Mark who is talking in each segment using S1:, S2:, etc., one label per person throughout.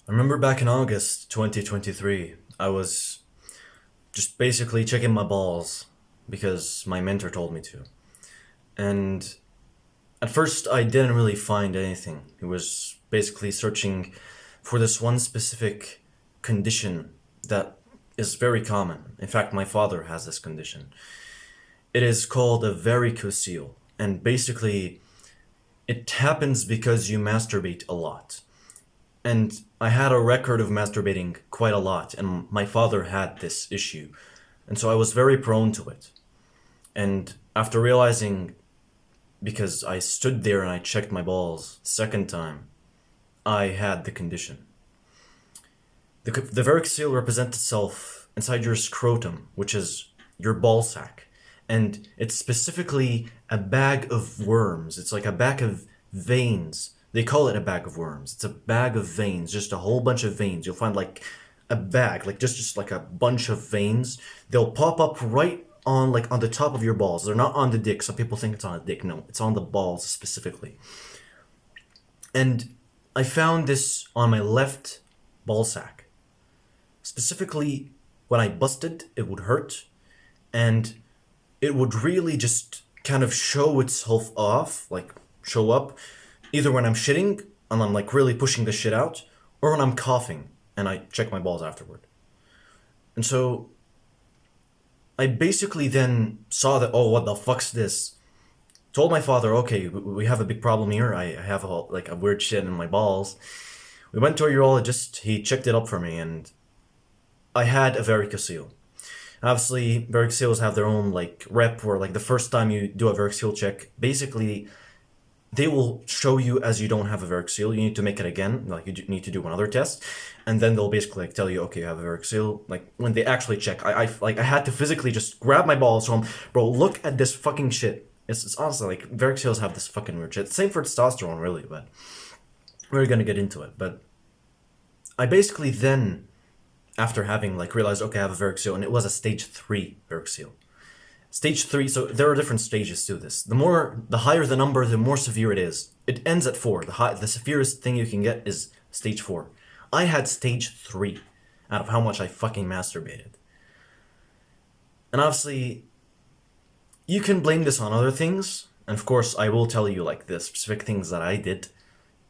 S1: I remember back in August 2023, I was just basically checking my balls because my mentor told me to. And at first, I didn't really find anything. He was basically searching for this one specific condition that is very common. In fact, my father has this condition. It is called a varicocele, and basically, it happens because you masturbate a lot. And I had a record of masturbating quite a lot, and my father had this issue. And so I was very prone to it. And after realizing, because I stood there and I checked my balls second time, I had the condition. The varicocele represents itself inside your scrotum, which is your ball sack. And it's specifically a bag of worms. It's like a bag of veins. They call it a bag of worms. It's a bag of veins, just a whole bunch of veins. You'll find like a bag, like just like a bunch of veins. They'll pop up right on like on the top of your balls. They're not on the dick. Some people think it's on the dick. No, it's on the balls specifically. And I found this on my left ball sack. Specifically, when I busted, it would hurt, and it would really just kind of show itself off, like show up, either when I'm shitting and I'm like really pushing the shit out, or when I'm coughing and I check my balls afterward. And so I basically then saw that, oh, what the fuck's this? Told my father, okay, we have a big problem here. I have like a weird shit in my balls. We went to a urologist. He checked it up for me, and I had a varicocele. Obviously, varicoceles have their own like rep, where like the first time you do a varicocele check, basically they will show you as you don't have a varicocele. You need to make it again, like you need to do another test, and then they'll basically like tell you, okay, you have a varicocele. Like when they actually check, I had to physically just grab my balls from, bro. Look at this fucking shit. It's honestly like varicoceles have this fucking weird shit. Same for testosterone, really, but we're gonna get into it. But I basically then, after having like realized, okay, I have a varicocele, and it was a stage 3 varicocele. Stage 3, so there are different stages to this. The higher the number, the more severe it is. It ends at 4. The severest thing you can get is stage 4. I had stage 3 out of how much I fucking masturbated. And obviously, you can blame this on other things. And of course, I will tell you like the specific things that I did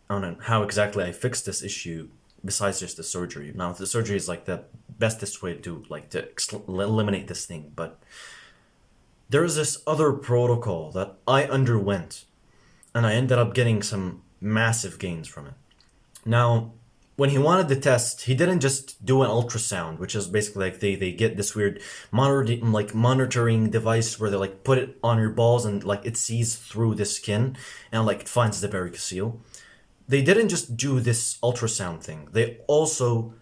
S1: on how exactly I fixed this issue besides just the surgery. Now, the surgery is like the bestest way to eliminate this thing, but there is this other protocol that I underwent, and I ended up getting some massive gains from it. Now, when he wanted the test, he didn't just do an ultrasound, which is basically like they get this weird monitoring device where they like put it on your balls and like it sees through the skin and like it finds the varicocele. They didn't just do this ultrasound thing. They also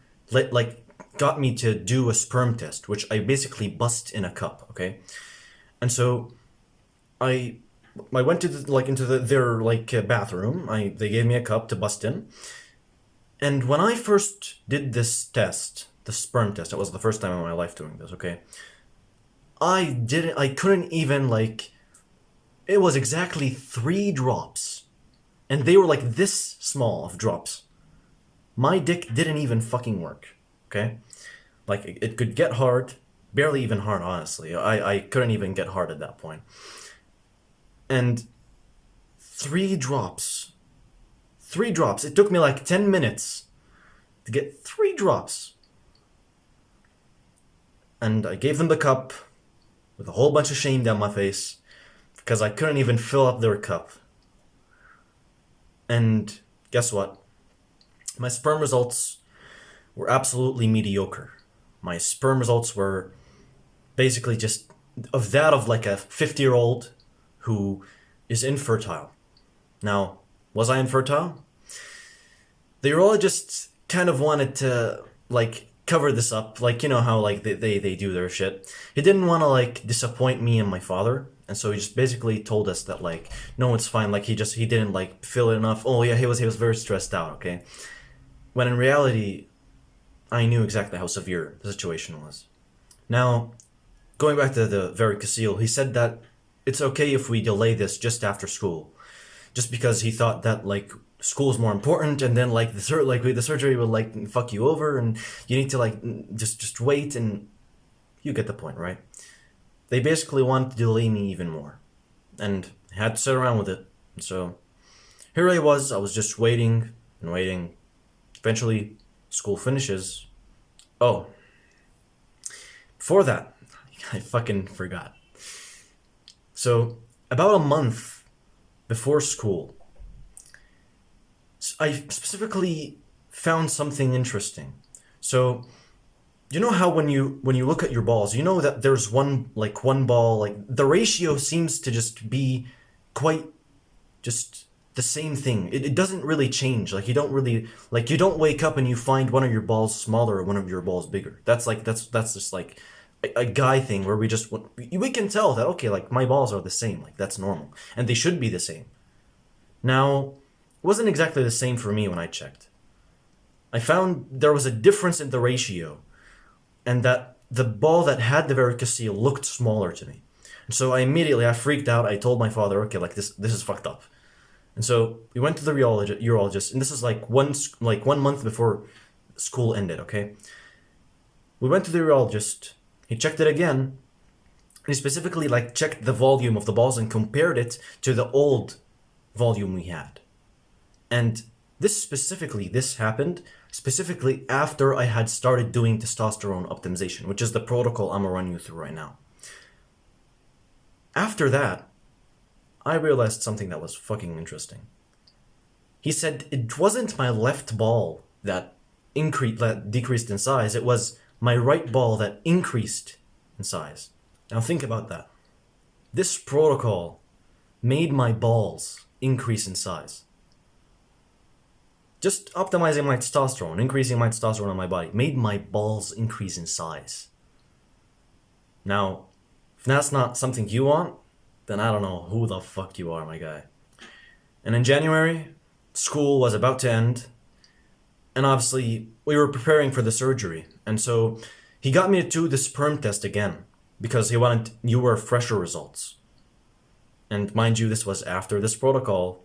S1: got me to do a sperm test, which I basically bust in a cup. Okay, and so I I went to into their bathroom. They gave me a cup to bust in, and when I first did this test, the sperm test, it was the first time in my life doing this. Okay, I couldn't even it was exactly 3 drops, and they were like this small of drops. My dick didn't even fucking work. Okay, like it could get hard, barely even hard. Honestly, I couldn't even get hard at that point. And 3 drops, 3 drops. It took me like 10 minutes to get 3 drops, and I gave them the cup with a whole bunch of shame down my face because I couldn't even fill up their cup. And guess what? My sperm results were absolutely mediocre. My sperm results were basically just of like a 50-year-old who is infertile. Now, was I infertile? The urologist kind of wanted to cover this up, like you know how they do their shit. He didn't want to disappoint me and my father, and so he just basically told us that no, it's fine. He didn't feel it enough. Oh yeah, he was very stressed out. Okay, when in reality, I knew exactly how severe the situation was. Now, going back to the varicocele, he said that it's okay if we delay this just after school. just because he thought that like school's more important, and then like the surgery will like fuck you over, and you need to like just wait, and you get the point, right? They basically wanted to delay me even more, and I had to sit around with it. So here I was just waiting and waiting. Eventually, school finishes. Oh, before that, I fucking forgot. So, about a month before school, I specifically found something interesting. So, you know how when you look at your balls, you know that there's one ball, like the ratio seems to just be quite just the same thing. It doesn't really change. Like you don't wake up and you find one of your balls smaller or one of your balls bigger. That's just like a guy thing where we can tell that okay, like my balls are the same. Like that's normal and they should be the same. Now, it wasn't exactly the same for me when I checked. I found there was a difference in the ratio, and that the ball that had the varicocele looked smaller to me. And so I freaked out. I told my father, okay, like this is fucked up. And so we went to the urologist, and this is like 1 month before school ended. Okay, we went to the urologist. He checked it again. And he specifically like checked the volume of the balls and compared it to the old volume we had. And this happened specifically after I had started doing testosterone optimization, which is the protocol I'm gonna run you through right now. After that, I realized something that was fucking interesting. He said it wasn't my left ball that decreased in size, it was my right ball that increased in size. Now think about that. This protocol made my balls increase in size. Just optimizing my testosterone, increasing my testosterone on my body, made my balls increase in size. Now, if that's not something you want, then I don't know who the fuck you are, my guy. And in January, school was about to end, and obviously we were preparing for the surgery, and so he got me to do the sperm test again because he wanted newer, fresher results. And mind you, this was after this protocol.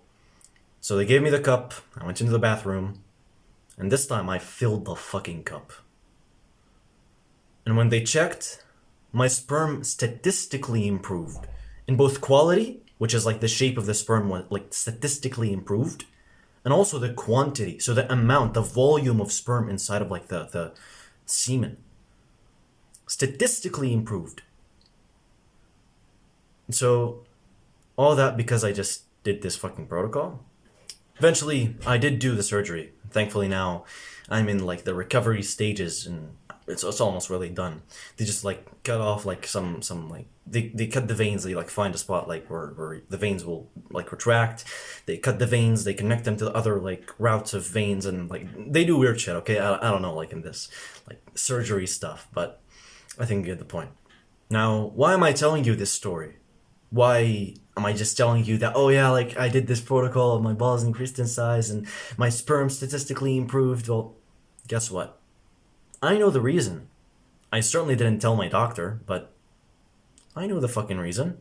S1: So they gave me the cup, I went into the bathroom, and this time I filled the fucking cup. And when they checked, my sperm statistically improved. In both quality, which is like the shape of the sperm was like statistically improved, and also the quantity, so the amount, the volume of sperm inside of like the semen. Statistically improved. And so, all that because I just did this fucking protocol? Eventually, I did do the surgery. Thankfully now, I'm in like the recovery stages and it's almost really done. They just like cut off like some like, they cut the veins, they like find a spot like where the veins will like retract. They cut the veins, they connect them to other like routes of veins and like, they do weird shit, okay? I don't know like in this like surgery stuff, but I think you get the point. Now, why am I telling you this story? Why am I just telling you that, oh yeah, like I did this protocol, my balls increased in size and my sperm statistically improved? Well, guess what? I know the reason. I certainly didn't tell my doctor, but I know the fucking reason.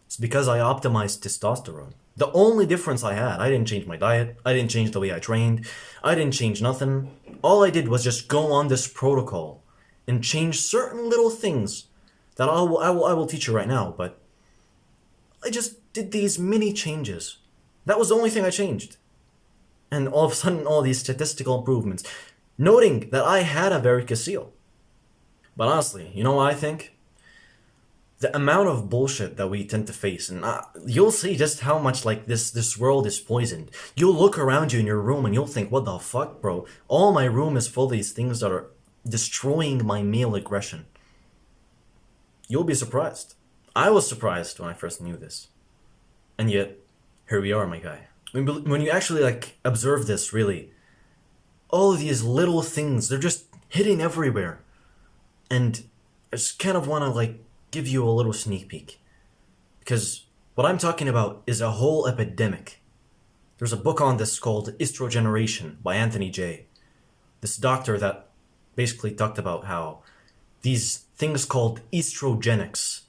S1: It's because I optimized testosterone. The only difference I had, I didn't change my diet, I didn't change the way I trained, I didn't change nothing. All I did was just go on this protocol and change certain little things that I will teach you right now, but I just did these mini changes. That was the only thing I changed. And all of a sudden, all these statistical improvements. Noting that I had a varicocele. But honestly, you know what I think? The amount of bullshit that we tend to face, and you'll see just how much like this world is poisoned. You'll look around you in your room and you'll think, what the fuck, bro? All my room is full of these things that are destroying my male aggression. You'll be surprised. I was surprised when I first knew this. And yet, here we are, my guy. When you actually like observe this, really, all of these little things, they're just hidden everywhere. And I just kind of want to like give you a little sneak peek. Because what I'm talking about is a whole epidemic. There's a book on this called Estrogeneration by Anthony J. This doctor that basically talked about how these things called estrogenics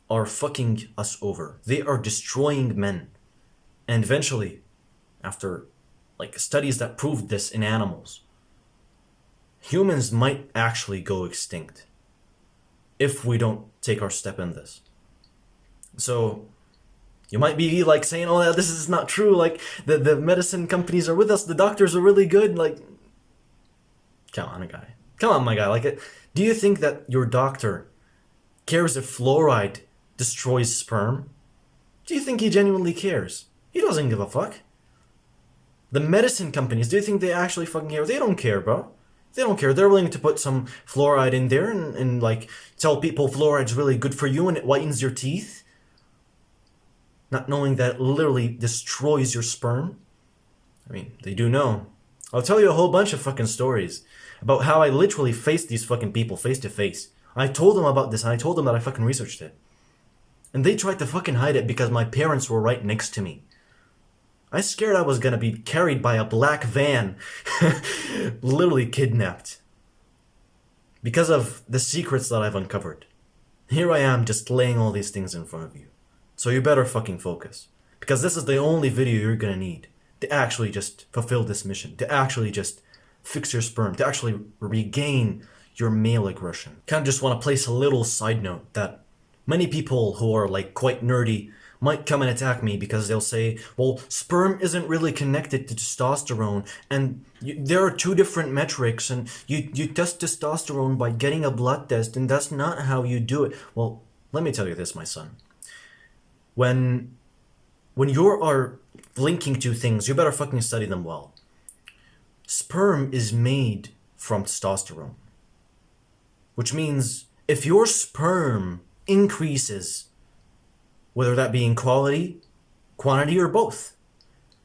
S1: are fucking us over. They are destroying men. And eventually, after like studies that proved this in animals, humans might actually go extinct if we don't take our step in this. So you might be like saying, "Oh, this is not true. Like the medicine companies are with us. The doctors are really good." Like, come on, guy. Come on, my guy. Like, do you think that your doctor cares if fluoride destroys sperm? Do you think he genuinely cares? He doesn't give a fuck. The medicine companies, do you think they actually fucking care? They don't care, bro. They don't care. They're willing to put some fluoride in there and like tell people fluoride's really good for you and it whitens your teeth, not knowing that it literally destroys your sperm. I mean, they do know. I'll tell you a whole bunch of fucking stories about how I literally faced these fucking people face to face. I told them about this and I told them that I fucking researched it. And they tried to fucking hide it because my parents were right next to me. I scared I was gonna be carried by a black van, literally kidnapped. Because of the secrets that I've uncovered. Here I am just laying all these things in front of you. So you better fucking focus. Because this is the only video you're gonna need to actually just fulfill this mission. To actually just fix your sperm. To actually regain your male aggression. Kind of just want to place a little side note that many people who are like quite nerdy might come and attack me because they'll say, well, sperm isn't really connected to testosterone and there are two different metrics and you test testosterone by getting a blood test and that's not how you do it. Well, let me tell you this, my son. When you are linking two things, you better fucking study them well. Sperm is made from testosterone. Which means if your sperm increases, whether that be in quality, quantity, or both,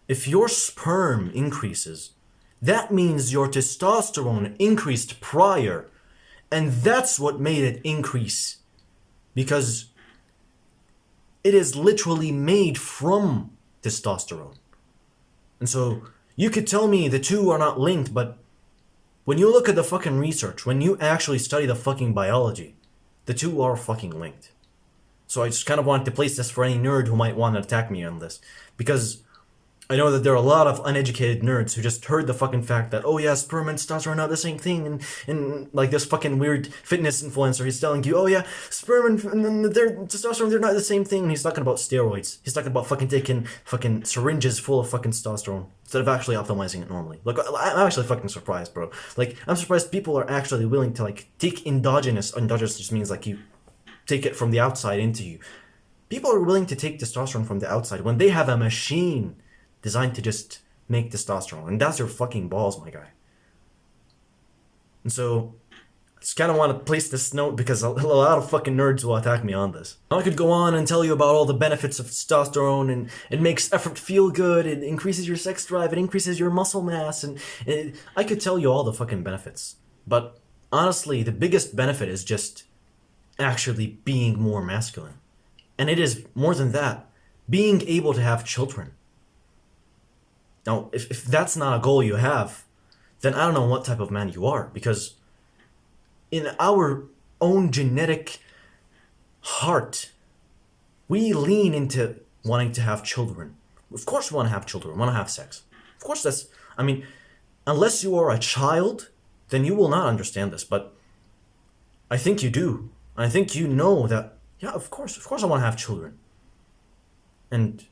S1: if your sperm increases, that means your testosterone increased prior, and that's what made it increase. Because it is literally made from testosterone. And so you could tell me the two are not linked, but when you look at the fucking research, when you actually study the fucking biology, the two are fucking linked. So I just kind of wanted to place this for any nerd who might want to attack me on this. Because I know that there are a lot of uneducated nerds who just heard the fucking fact that, oh yeah, sperm and testosterone are not the same thing. And like this fucking weird fitness influencer, he's telling you, oh yeah, sperm and testosterone, they're not the same thing. And he's talking about steroids. He's talking about fucking taking fucking syringes full of fucking testosterone instead of actually optimizing it normally. Like, I'm actually fucking surprised, bro. Like, I'm surprised people are actually willing to like take endogenous just means like you take it from the outside into you. People are willing to take testosterone from the outside when they have a machine designed to just make testosterone. And that's your fucking balls, my guy. And so, I just kind of want to place this note because a lot of fucking nerds will attack me on this. I could go on and tell you about all the benefits of testosterone, and it makes effort feel good, it increases your sex drive, it increases your muscle mass, and I could tell you all the fucking benefits. But honestly, the biggest benefit is just actually being more masculine. And it is more than that, being able to have children. Now, if that's not a goal you have, then I don't know what type of man you are, because in our own genetic heart, we lean into wanting to have children. Of course we want to have children, want to have sex. Of course unless you are a child, then you will not understand this, but I think you do. I think you know that, yeah, of course I want to have children. And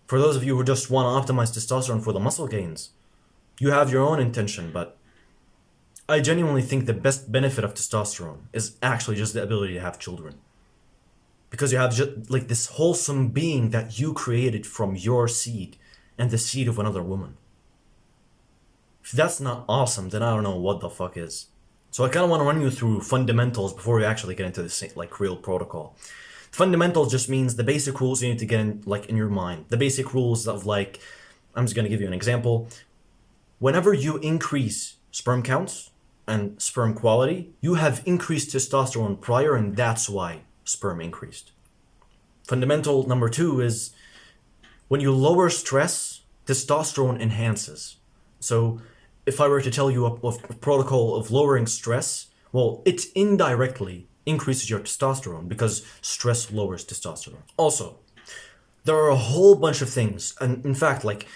S1: for those of you who just want to optimize testosterone for the muscle gains, you have your own intention, but I genuinely think the best benefit of testosterone is actually just the ability to have children. Because you have just like this wholesome being that you created from your seed and the seed of another woman. If that's not awesome, then I don't know what the fuck is. So I kind of want to run you through fundamentals before we actually get into this like real protocol. Fundamentals just means the basic rules you need to get in your mind. The basic rules of like, I'm just going to give you an example. Whenever you increase sperm counts and sperm quality, you have increased testosterone prior, and that's why sperm increased. Fundamental number 2 is when you lower stress, testosterone enhances. So if I were to tell you a protocol of lowering stress, well, it indirectly increases your testosterone because stress lowers testosterone. Also, There are a whole bunch of things, and in fact, like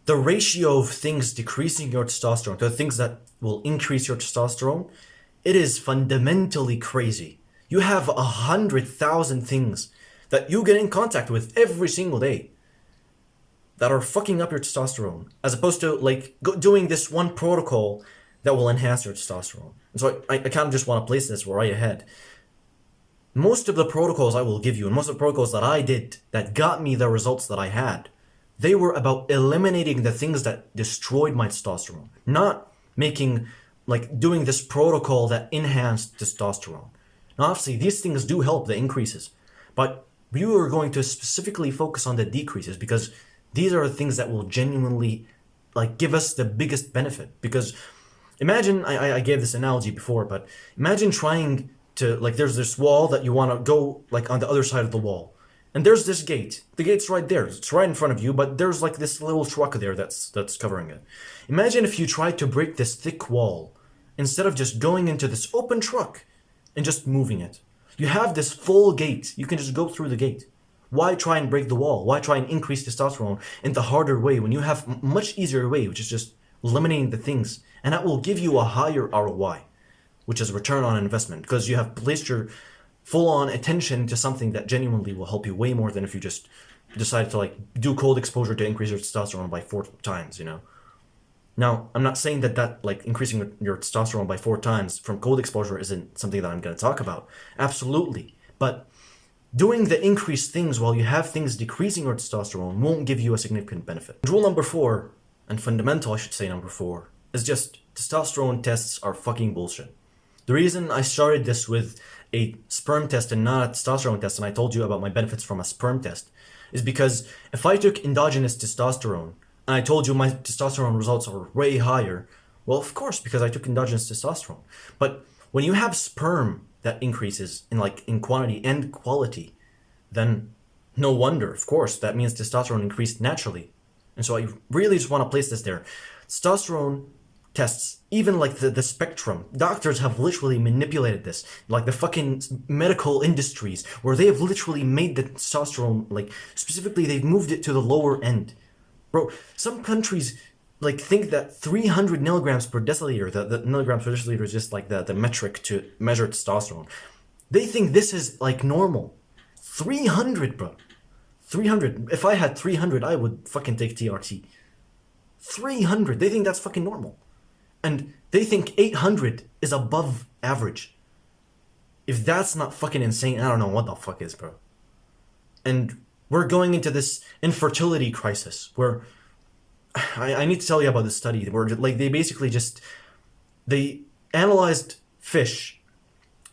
S1: the ratio of things decreasing your testosterone to the things that will increase your testosterone, it is fundamentally crazy. You have 100,000 things that you get in contact with every single day that are fucking up your testosterone, as opposed to like doing this one protocol that will enhance your testosterone. And so I kind of just want to place this right ahead. Most of the protocols I will give you, and most of the protocols that I did that got me the results that I had, they were about eliminating the things that destroyed my testosterone, not making, like, doing this protocol that enhanced testosterone. Now, obviously, these things do help the increases, but you are going to specifically focus on the decreases because these are the things that will genuinely, like, give us the biggest benefit. Because imagine, I gave this analogy before, but imagine trying to, like, there's this wall that you want to go, like, on the other side of the wall. And there's this gate. The gate's right there. It's right in front of you, but there's, like, this little truck there that's covering it. Imagine if you tried to break this thick wall instead of just going into this open truck and just moving it. You have this full gate. You can just go through the gate. Why try and break the wall? Why try and increase testosterone in the harder way when you have a much easier way, which is just eliminating the things, and that will give you a higher ROI, which is return on investment, because you have placed your full-on attention to something that genuinely will help you way more than if you just decide to, like, do cold exposure to increase your testosterone by 4 times, you know? Now, I'm not saying that like, increasing your testosterone by 4 times from cold exposure isn't something that I'm going to talk about. Absolutely. But doing the increased things while you have things decreasing your testosterone won't give you a significant benefit. Rule number 4, and fundamental, I should say, number 4, is just testosterone tests are fucking bullshit. The reason I started this with a sperm test and not a testosterone test, and I told you about my benefits from a sperm test, is because if I took endogenous testosterone and I told you my testosterone results are way higher, well, of course, because I took endogenous testosterone. But when you have sperm that increases in quantity and quality, then no wonder, of course, that means testosterone increased naturally. And so I really just want to place this there. Testosterone tests, even like the spectrum, doctors have literally manipulated this, like the fucking medical industries, where they have literally made the testosterone, like, specifically they've moved it to the lower end. Bro, some countries, like, think that 300 milligrams per deciliter, the milligrams per deciliter is just like the metric to measure testosterone. They think this is like normal. 300, bro. 300. If I had 300, I would fucking take TRT. 300. They think that's fucking normal. And they think 800 is above average. If that's not fucking insane, I don't know what the fuck is, bro. And we're going into this infertility crisis where I need to tell you about this study where, like, they basically they analyzed fish.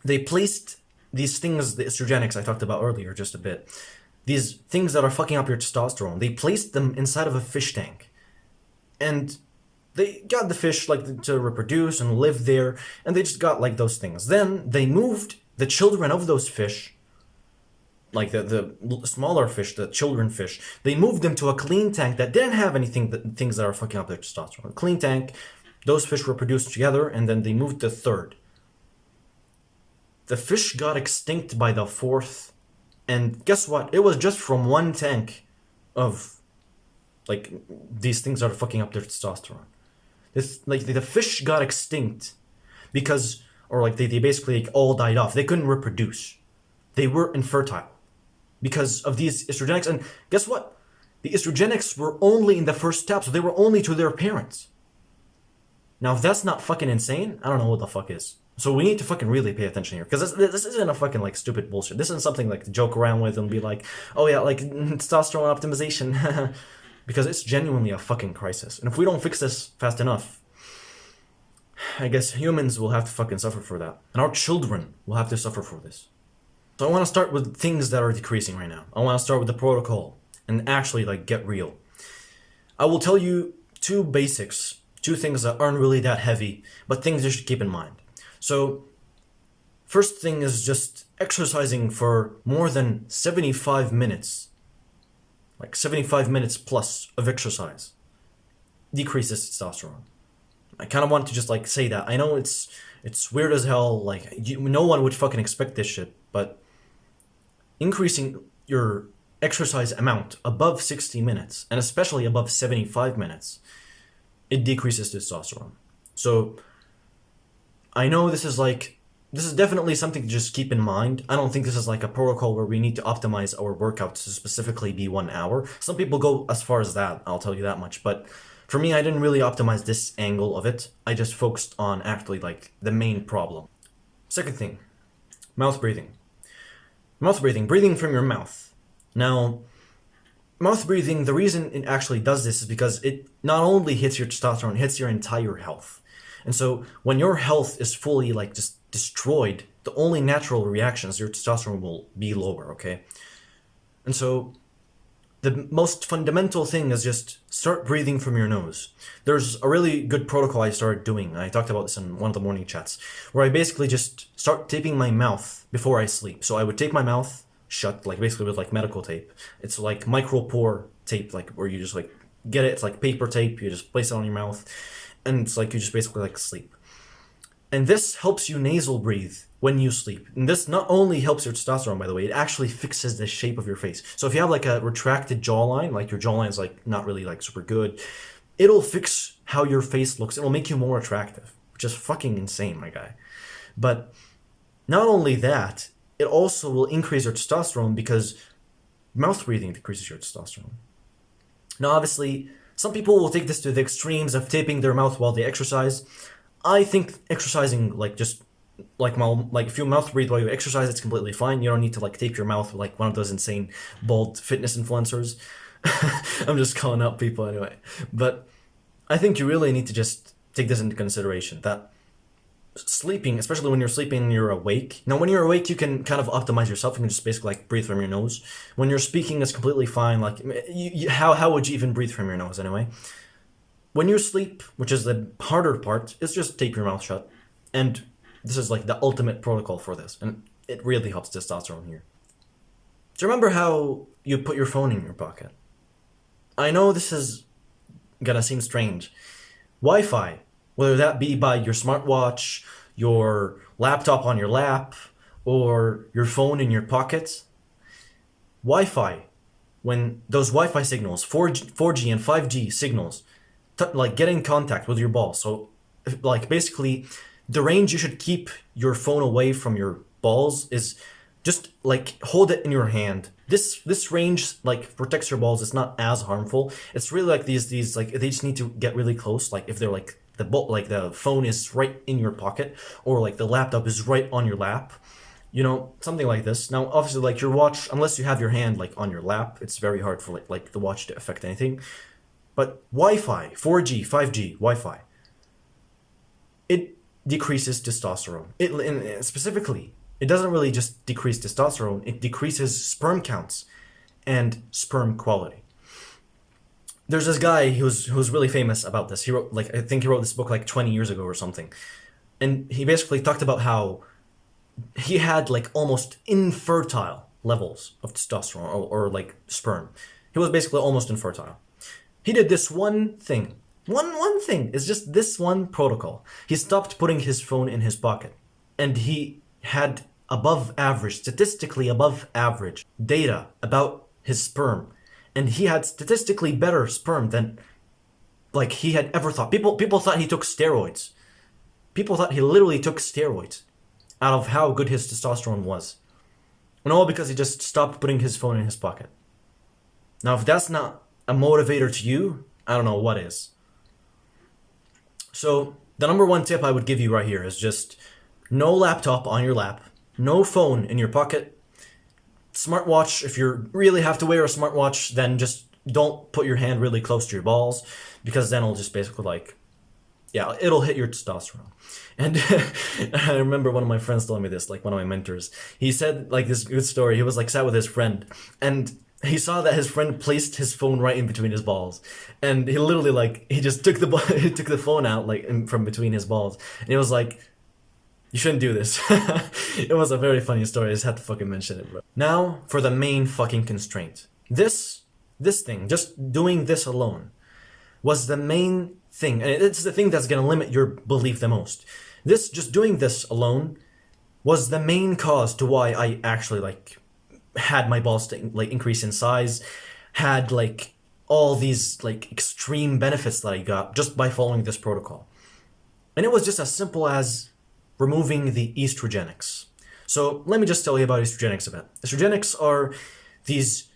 S1: They placed these things, the estrogenics I talked about earlier just a bit, these things that are fucking up your testosterone, they placed them inside of a fish tank. And they got the fish, like, to reproduce and live there, and they just got, like, those things. Then they moved the children of those fish, like the smaller fish, the children fish, they moved them to a clean tank that didn't have things that are fucking up their testosterone. Clean tank, those fish were produced together, and then they moved the third. The fish got extinct by the 4th, and guess what? It was just from one tank of, like, these things that are fucking up their testosterone. Like, the fish got extinct because, or like, they basically, like, all died off. They couldn't reproduce. They were infertile because of these estrogenics. And guess what? The estrogenics were only in the first step, so they were only to their parents. Now, if that's not fucking insane, I don't know what the fuck is. So we need to fucking really pay attention here, because this isn't a fucking, like, stupid bullshit. This isn't something, like, to joke around with and be like, oh yeah, like, testosterone optimization. Because it's genuinely a fucking crisis. And if we don't fix this fast enough, I guess humans will have to fucking suffer for that. And our children will have to suffer for this. So I want to start with things that are decreasing right now. I want to start with the protocol and actually, like, get real. I will tell you 2 basics, 2 things that aren't really that heavy, but things you should keep in mind. So first thing is just exercising for more than 75 minutes. Like 75 minutes plus of exercise decreases testosterone. I kind of want to just, like, say that. I know it's weird as hell. Like, no one would fucking expect this shit, but increasing your exercise amount above 60 minutes, and especially above 75 minutes, it decreases testosterone. So I know this is definitely something to just keep in mind. I don't think this is like a protocol where we need to optimize our workouts to specifically be 1 hour. Some people go as far as that, I'll tell you that much. But for me, I didn't really optimize this angle of it. I just focused on actually like the main problem. Second thing, mouth breathing. Mouth breathing, breathing from your mouth. Now, mouth breathing, the reason it actually does this is because it not only hits your testosterone, it hits your entire health. And so when your health is fully like just destroyed, the only natural reaction is your testosterone will be lower, okay? And so the most fundamental thing is just start breathing from your nose. There's a really good protocol I started doing. I talked about this in one of the morning chats, where I basically just start taping my mouth before I sleep. So I would tape my mouth shut, like basically with like medical tape. It's like micropore tape, like where you just like get it. It's like paper tape. You just place it on your mouth, and it's like you just basically like sleep. And this helps you nasal breathe when you sleep. And this not only helps your testosterone, by the way, it actually fixes the shape of your face. So if you have like a retracted jawline, like your jawline is like not really like super good, it'll fix how your face looks. It'll make you more attractive, which is fucking insane, my guy. But not only that, it also will increase your testosterone because mouth breathing decreases your testosterone. Now, obviously, some people will take this to the extremes of taping their mouth while they exercise. I think exercising, like just like if you mouth breathe while you exercise, it's completely fine. You don't need to like tape your mouth like one of those insane bald fitness influencers. I'm just calling out people anyway. But I think you really need to just take this into consideration that sleeping, especially when you're sleeping and you're awake. Now, when you're awake, you can kind of optimize yourself. You can just basically like breathe from your nose. When you're speaking, it's completely fine. Like, how would you even breathe from your nose anyway? When you sleep, which is the harder part, is just tape your mouth shut. And this is like the ultimate protocol for this. And it really helps testosterone here. Do you remember how you put your phone in your pocket? I know this is gonna seem strange. Wi-Fi, whether that be by your smartwatch, your laptop on your lap, or your phone in your pocket, Wi-Fi, when those Wi-Fi signals, 4G and 5G signals, like get in contact with your balls. So like basically the range you should keep your phone away from your balls is just like hold it in your hand. This range like protects your balls. It's not as harmful. It's really like these like they just need to get really close. Like if they're like the phone is right in your pocket or like the laptop is right on your lap, you know, something like this. Now obviously like your watch, unless you have your hand like on your lap, it's very hard for like the watch to affect anything. But Wi-Fi, 4G, 5G, Wi-Fi, it decreases testosterone. And specifically, it doesn't really just decrease testosterone, it decreases sperm counts and sperm quality. There's this guy who's really famous about this. He wrote, like, I think he wrote this book like 20 years ago or something. And he basically talked about how he had like almost infertile levels of testosterone or like sperm. He was basically almost infertile. He did this one thing. One thing. It's just this one protocol. He stopped putting his phone in his pocket. And he had above average, statistically above average data about his sperm. And he had statistically better sperm than like he had ever thought. People thought he took steroids. People thought he literally took steroids out of how good his testosterone was. And all because he just stopped putting his phone in his pocket. Now, if that's not a motivator to you, I don't know what is. So the number one tip I would give you right here is just no laptop on your lap, no phone in your pocket, smartwatch. If you really have to wear a smartwatch, then just don't put your hand really close to your balls, because then it'll just basically like, yeah, it'll hit your testosterone. And I remember one of my friends telling me this, like one of my mentors. He said like this good story. He was like sat with his friend and he saw that his friend placed his phone right in between his balls, and he literally like he just took he took the phone out like from between his balls, and he was like, "You shouldn't do this." It was a very funny story. I just had to fucking mention it, bro. Now for the main fucking constraint. This thing, just doing this alone, was the main thing, and it's the thing that's gonna limit your belief the most. Just doing this alone was the main cause to why I actually like had my balls to like increase in size, had like all these like extreme benefits that I got just by following this protocol. And it was just as simple as removing the estrogenics. So let me just tell you about estrogenics a bit. Estrogenics are these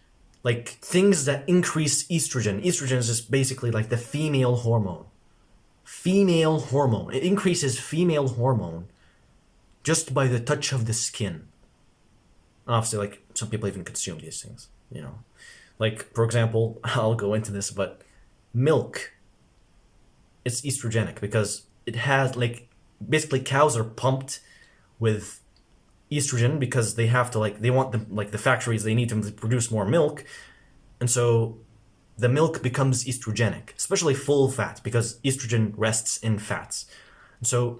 S1: like things that increase estrogen. Estrogen is just basically like the female hormone. Female hormone. It increases female hormone just by the touch of the skin. Obviously, like some people even consume these things, you know. Like, for example, I'll go into this, but milk, it's estrogenic because it has like basically cows are pumped with estrogen because they have to like they want them like the factories they need to produce more milk, and so the milk becomes estrogenic, especially full fat because estrogen rests in fats. And so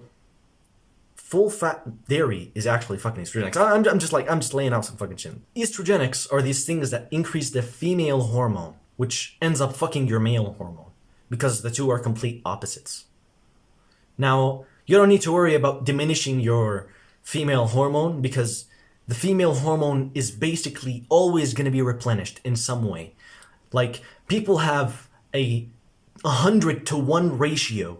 S1: full fat dairy is actually fucking estrogenics. I'm just laying out some fucking shit. Estrogenics are these things that increase the female hormone, which ends up fucking your male hormone because the two are complete opposites. Now, you don't need to worry about diminishing your female hormone because the female hormone is basically always going to be replenished in some way. Like, people have a 100-to-1 ratio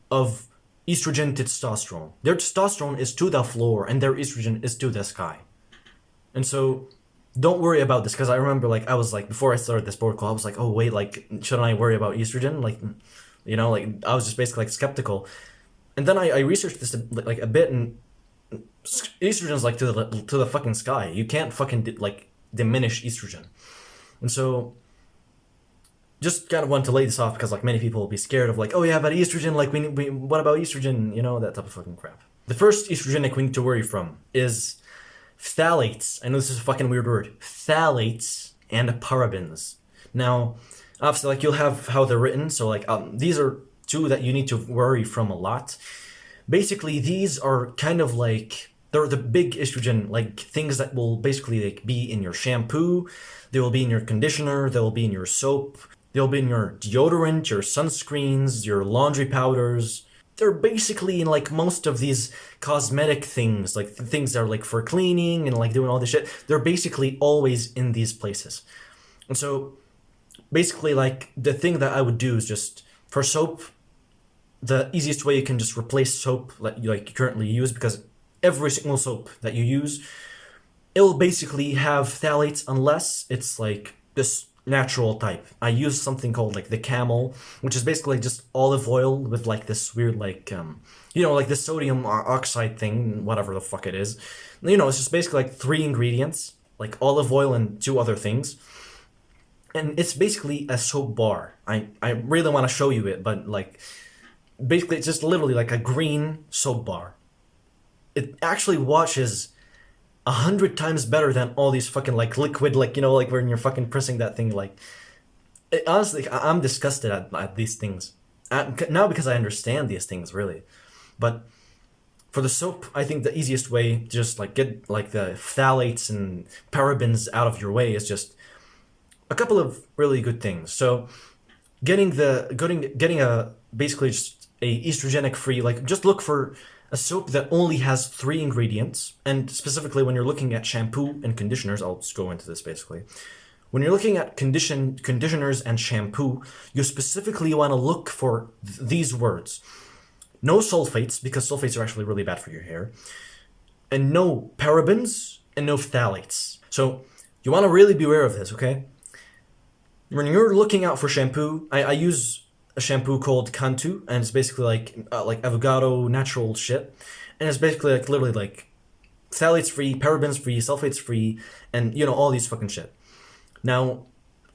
S1: of estrogen to testosterone. Their testosterone is to the floor and their estrogen is to the sky. And so don't worry about this because I remember like I was like before I started this protocol I was like, oh wait, like shouldn't I worry about estrogen? Like, you know, like I was just basically like skeptical. And then I researched this like a bit, and estrogen is like to the fucking sky. You can't fucking like diminish estrogen. And so just kind of want to lay this off because like many people will be scared of like, oh yeah, but estrogen, like we what about estrogen, you know, that type of fucking crap. The first estrogenic we need to worry from is phthalates. I know this is a fucking weird word. Phthalates and parabens. Now, obviously, like you'll have how they're written. So like these are two that you need to worry from a lot. Basically, these are kind of like they're the big estrogen like things that will basically like be in your shampoo. They will be in your conditioner. They will be in your soap. They'll be in your deodorant, your sunscreens, your laundry powders. They're basically in like most of these cosmetic things, like things that are like for cleaning and like doing all this shit. They're basically always in these places. And so basically like the thing that I would do is just for soap, the easiest way you can just replace soap that you like you currently use, because every single soap that you use, it'll basically have phthalates unless it's like this natural type. I use something called like the Camel, which is basically just olive oil with like this weird like you know, like the sodium oxide thing, whatever the fuck it is. You know, it's just basically like 3 ingredients, like olive oil and 2 other things. And it's basically a soap bar. I really want to show you it, but like basically it's just literally like a green soap bar. It actually washes 100 times better than all these fucking like liquid, like, you know, like when you're fucking pressing that thing, like honestly I'm disgusted at these things now because I understand these things really. But for the soap, I think the easiest way to just like get like the phthalates and parabens out of your way is just a couple of really good things. So getting a basically just a estrogenic free, like just look for a soap that only has 3 ingredients. And specifically when you're looking at shampoo and conditioners, I'll just go into this basically. When you're looking at conditioners and shampoo, you specifically want to look for these words. No sulfates, because sulfates are actually really bad for your hair. And no parabens and no phthalates. So you want to really be aware of this, okay? When you're looking out for shampoo, I use a shampoo called Cantu, and it's basically like avocado natural shit, and it's basically like literally like phthalates free, parabens free, sulfates free, and you know all these fucking shit. Now,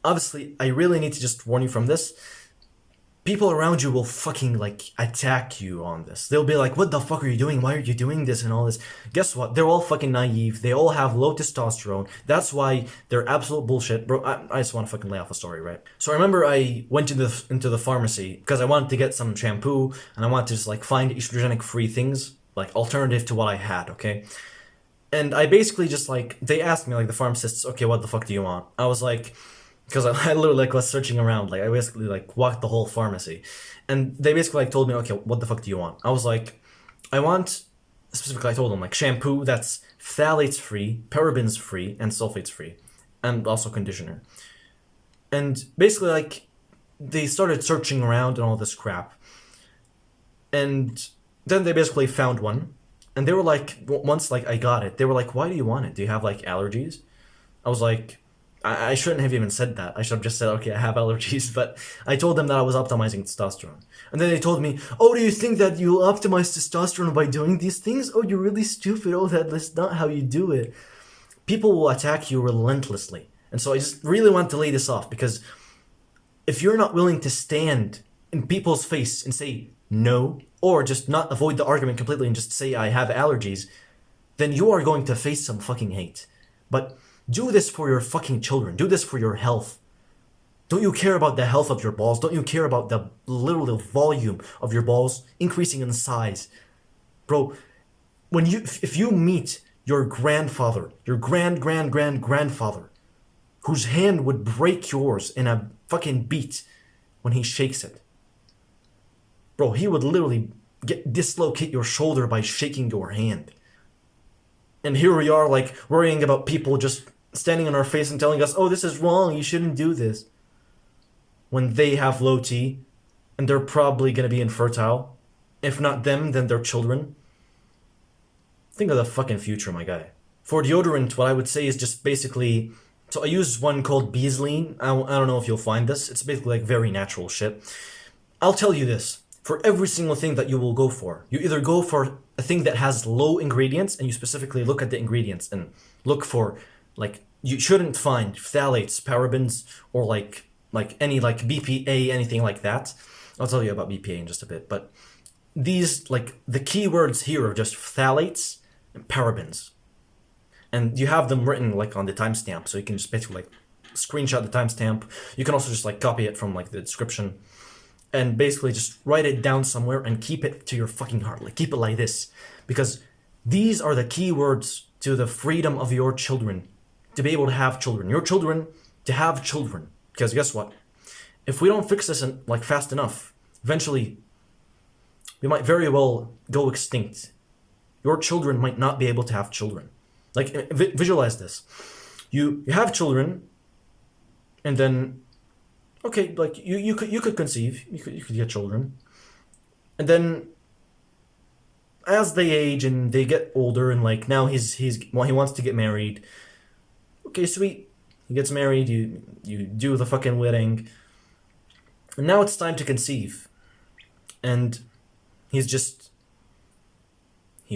S1: obviously, I really need to just warn you from this. People around you will fucking like attack you on this. They'll be like, what the fuck are you doing? Why are you doing this and all this? Guess what? They're all fucking naive. They all have low testosterone. That's why they're absolute bullshit. Bro, I just want to fucking lay off a story, right? So I remember I went into the pharmacy because I wanted to get some shampoo and I wanted to just like find estrogenic free things, like alternative to what I had, okay? And I basically just like, they asked me like the pharmacists, okay, what the fuck do you want? I was like, because I literally like was searching around, like I basically like walked the whole pharmacy, and they basically like told me, okay, what the fuck do you want? I was like, I want specifically I told them like shampoo that's phthalates free, parabens free, and sulfates free, and also conditioner. And basically like they started searching around and all this crap, and then they basically found one, and they were like, once like I got it, they were like, why do you want it? Do you have like allergies? I was like, I shouldn't have even said that. I should have just said, okay, I have allergies. But I told them that I was optimizing testosterone. And then they told me, oh, do you think that you optimize testosterone by doing these things? Oh, you're really stupid. Oh, that's not how you do it. People will attack you relentlessly. And so I just really want to lay this off, because if you're not willing to stand in people's face and say no, or just not avoid the argument completely and just say I have allergies, then you are going to face some fucking hate. But do this for your fucking children. Do this for your health. Don't you care about the health of your balls? Don't you care about the literal volume of your balls increasing in size? Bro, if you meet your grandfather, your grandfather, whose hand would break yours in a fucking beat when he shakes it. Bro, he would literally dislocate your shoulder by shaking your hand. And here we are, like, worrying about people just standing in our face and telling us, oh, this is wrong, you shouldn't do this. When they have low T, and they're probably going to be infertile. If not them, then their children. Think of the fucking future, my guy. For deodorant, what I would say is just basically... So I use one called Beesline. I don't know if you'll find this. It's basically like very natural shit. I'll tell you this. For every single thing that you will go for, you either go for a thing that has low ingredients, and you specifically look at the ingredients and look for, like, you shouldn't find phthalates, parabens, or like any like BPA, anything like that. I'll tell you about BPA in just a bit, but these, like, the keywords here are just phthalates and parabens. And you have them written like on the timestamp, so you can just basically like screenshot the timestamp. You can also just like copy it from like the description and basically just write it down somewhere and keep it to your fucking heart. Like, keep it like this, because these are the keywords to the freedom of your children to be able to have children. Your children to have children. Because guess what? If we don't fix this in, like, fast enough, eventually we might very well go extinct. Your children might not be able to have children. Like, visualize this. You have children, and then, okay, like you could conceive, you could get children, and then as they age and they get older, and like now he wants to get married. Okay, sweet. He gets married. You do the fucking wedding, and now it's time to conceive, and he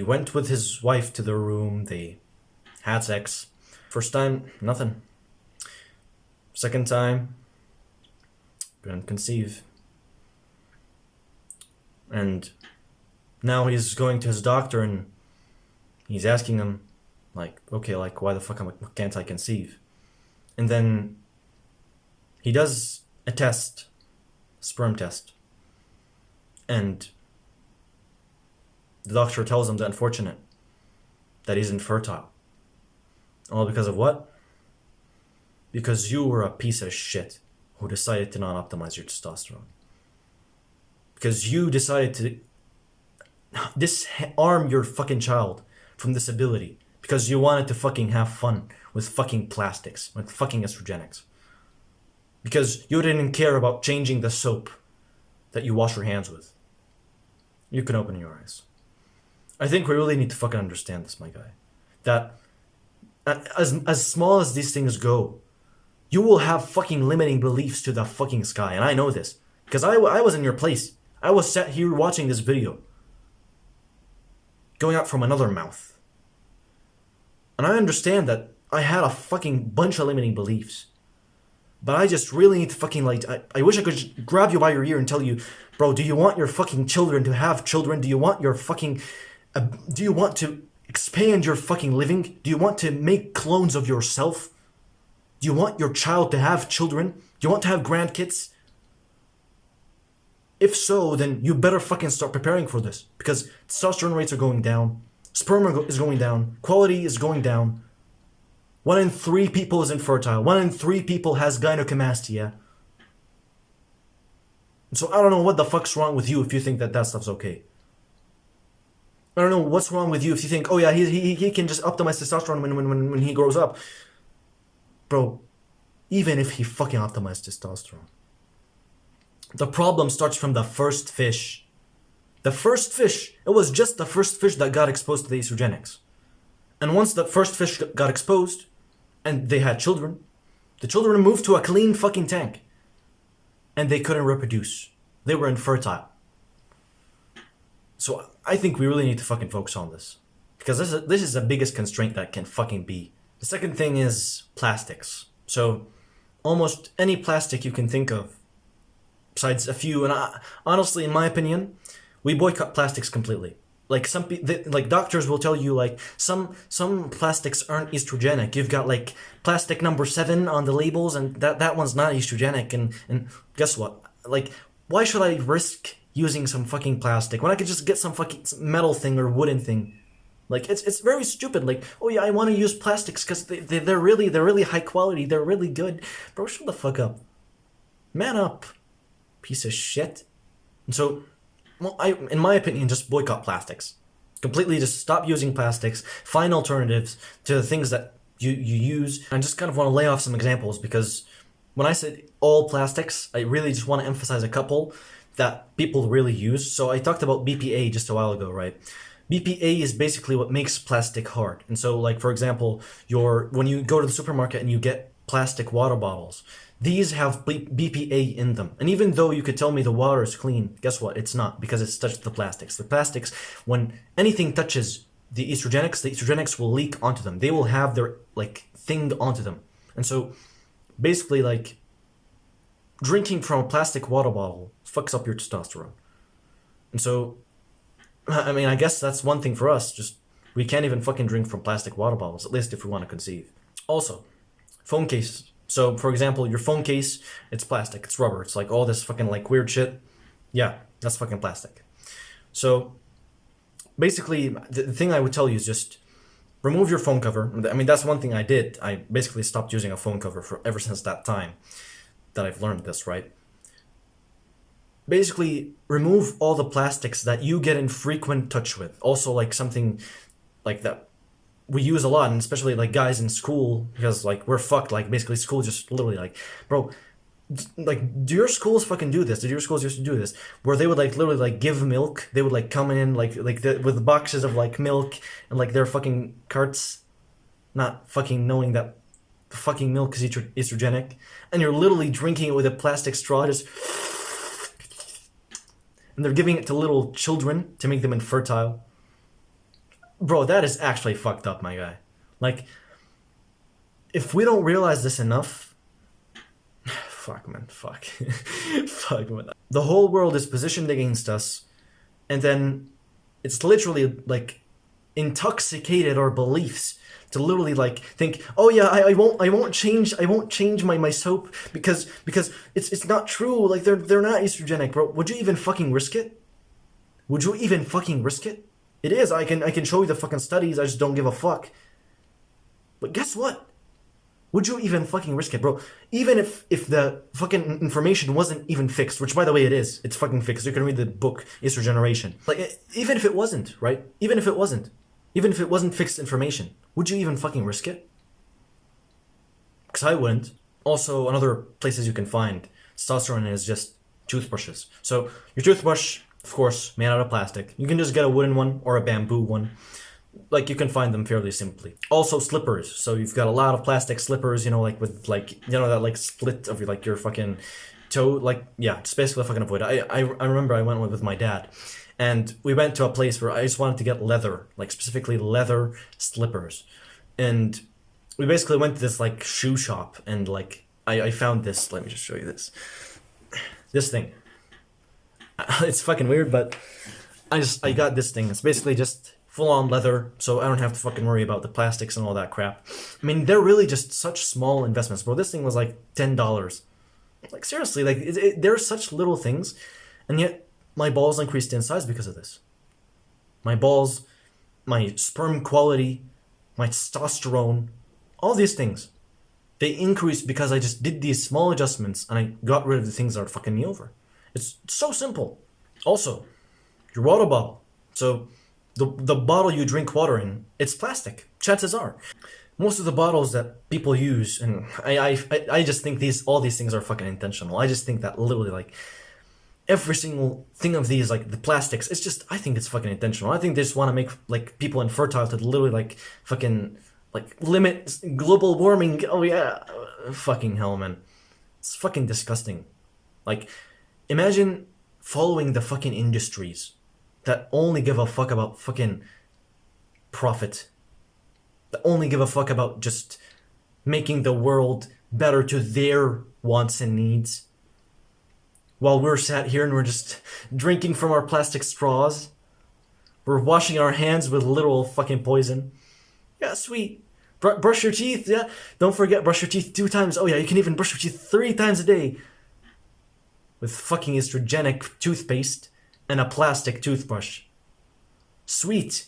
S1: went with his wife to the room. They had sex. First time, nothing. Second time, couldn't conceive. And now he's going to his doctor and he's asking him, like, okay, like, why the fuck can't I conceive? And then he does a test, sperm test. And the doctor tells him the unfortunate, that he's infertile. All because of what? Because you were a piece of shit who decided to not optimize your testosterone. Because you decided to disarm your fucking child from this ability. Because you wanted to fucking have fun with fucking plastics, with fucking estrogenics. Because you didn't care about changing the soap that you wash your hands with. You can open your eyes. I think we really need to fucking understand this, my guy. That as small as these things go, you will have fucking limiting beliefs to the fucking sky. And I know this. Because I was in your place. I was sat here watching this video. Going out from another mouth. And I understand that I had a fucking bunch of limiting beliefs. But I just really need to fucking, like, I wish I could just grab you by your ear and tell you, bro, do you want your fucking children to have children? Do you want your fucking, do you want to expand your fucking living? Do you want to make clones of yourself? Do you want your child to have children? Do you want to have grandkids? If so, then you better fucking start preparing for this. Because testosterone rates are going down. Sperm is going down. Quality is going down. 1 in 3 people is infertile. 1 in 3 people has gynecomastia. So I don't know what the fuck's wrong with you if you think that that stuff's okay. I don't know what's wrong with you if you think, oh yeah, he can just optimize testosterone when he grows up. Bro, even if he fucking optimized testosterone, the problem starts from the first fish. The first fish, it was just the first fish that got exposed to the estrogenics. And once the first fish got exposed and they had children, the children moved to a clean fucking tank. And they couldn't reproduce. They were infertile. So I think we really need to fucking focus on this. Because this is the biggest constraint that can fucking be. The second thing is plastics. So almost any plastic you can think of, besides a few, and honestly, in my opinion, we boycott plastics completely. Like like doctors will tell you like some plastics aren't estrogenic. You've got like plastic number 7 on the labels, and that one's not estrogenic. And guess what? Like, why should I risk using some fucking plastic when I could just get some fucking metal thing or wooden thing? Like it's very stupid. Like, oh yeah, I want to use plastics because they're really high quality. They're really good. Bro, shut the fuck up. Man up, piece of shit. And so, well, in my opinion, just boycott plastics. Completely just stop using plastics. Find alternatives to the things that you use. I just kind of want to lay off some examples because when I said all plastics, I really just want to emphasize a couple that people really use. So I talked about BPA just a while ago, right? BPA is basically what makes plastic hard. And so, like, for example, when you go to the supermarket and you get plastic water bottles, these have BPA in them. And even though you could tell me the water is clean, guess what? It's not, because it's touched the plastics. The plastics, when anything touches the estrogenics will leak onto them. They will have their, like, thing onto them. And so, basically, like, drinking from a plastic water bottle fucks up your testosterone. And so, I mean, I guess that's one thing for us. Just, we can't even fucking drink from plastic water bottles, at least if we want to conceive. Also, phone cases. So, for example, your phone case, it's plastic, it's rubber, it's like all this fucking like weird shit. Yeah, that's fucking plastic. So, basically, the thing I would tell you is just remove your phone cover. I mean, that's one thing I did. I basically stopped using a phone cover ever since that time that I've learned this, right? Basically, remove all the plastics that you get in frequent touch with. Also, like something like that we use a lot, and especially like guys in school, because like we're fucked. Like basically, school just literally like, bro, like do your schools fucking do this? Did your schools used to do this? Where they would like literally like give milk. They would like come in with boxes of like milk and like their fucking carts, not fucking knowing that the fucking milk is estrogenic, and you're literally drinking it with a plastic straw, just, and they're giving it to little children to make them infertile. Bro, that is actually fucked up, my guy. Like, if we don't realize this enough, fuck, man, fuck. Fuck, man. The whole world is positioned against us, and then it's literally, like, intoxicated our beliefs to literally, like, think, oh yeah, I won't change my soap because it's not true. Like, they're not estrogenic, bro. Would you even fucking risk it? Would you even fucking risk it? It is. I can show you the fucking studies. I just don't give a fuck. But guess what? Would you even fucking risk it, bro? Even if the fucking information wasn't even fixed, which by the way it is. It's fucking fixed. You can read the book Estrogeneration. Like, even if it wasn't, right? Even if it wasn't fixed information, would you even fucking risk it? Because I wouldn't. Also, another places you can find testosterone is just toothbrushes. So your toothbrush, of course, made out of plastic. You can just get a wooden one or a bamboo one. Like, you can find them fairly simply. Also, slippers. So you've got a lot of plastic slippers, you know, like with like, you know, that like split of like your fucking toe. Like, yeah, it's basically a fucking avoid. I remember I went with my dad, and we went to a place where I just wanted to get leather, like specifically leather slippers. And we basically went to this like shoe shop, and like I found this. Let me just show you this. This thing. It's fucking weird, but I got this thing. It's basically just full on leather, so I don't have to fucking worry about the plastics and all that crap. I mean, they're really just such small investments, bro. This thing was like $10. Like, seriously, like they're such little things, and yet my balls increased in size because of this. My balls, my sperm quality, my testosterone, all these things, they increased because I just did these small adjustments and I got rid of the things that are fucking me over. It's so simple. Also, your water bottle. So The bottle you drink water in, it's plastic. Chances are. Most of the bottles that people use, and I just think all these things are fucking intentional. I just think that literally like every single thing of these, like the plastics, it's just, I think it's fucking intentional. I think they just want to make like people infertile to literally like fucking like limit global warming. Oh yeah, fucking hell, man, it's fucking disgusting. Like, imagine following the fucking industries that only give a fuck about fucking profit, that only give a fuck about just making the world better to their wants and needs, while we're sat here and we're just drinking from our plastic straws. We're washing our hands with literal fucking poison. Yeah, sweet. Brush your teeth, yeah? Don't forget, brush your teeth 2 times. Oh yeah, you can even brush your teeth 3 times a day. With fucking estrogenic toothpaste and a plastic toothbrush. Sweet.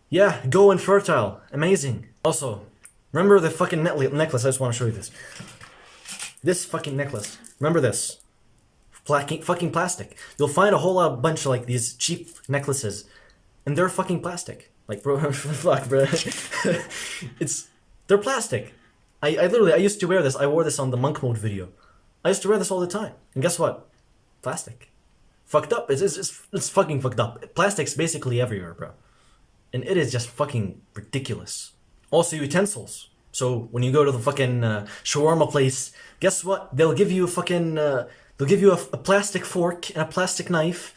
S1: Yeah, go infertile. Amazing. Also, remember the fucking necklace? I just want to show you this. This fucking necklace. Remember this. Fucking plastic. You'll find a whole bunch of like these cheap necklaces, and they're fucking plastic. Like, bro, fuck, bro. They're plastic. I used to wear this. I wore this on the monk mode video. I used to wear this all the time. And guess what? Plastic. Fucked up. It's fucking fucked up. Plastic's basically everywhere, bro. And it is just fucking ridiculous. Also, utensils. So when you go to the fucking shawarma place, guess what? They'll give you a fucking they'll give you a plastic fork and a plastic knife.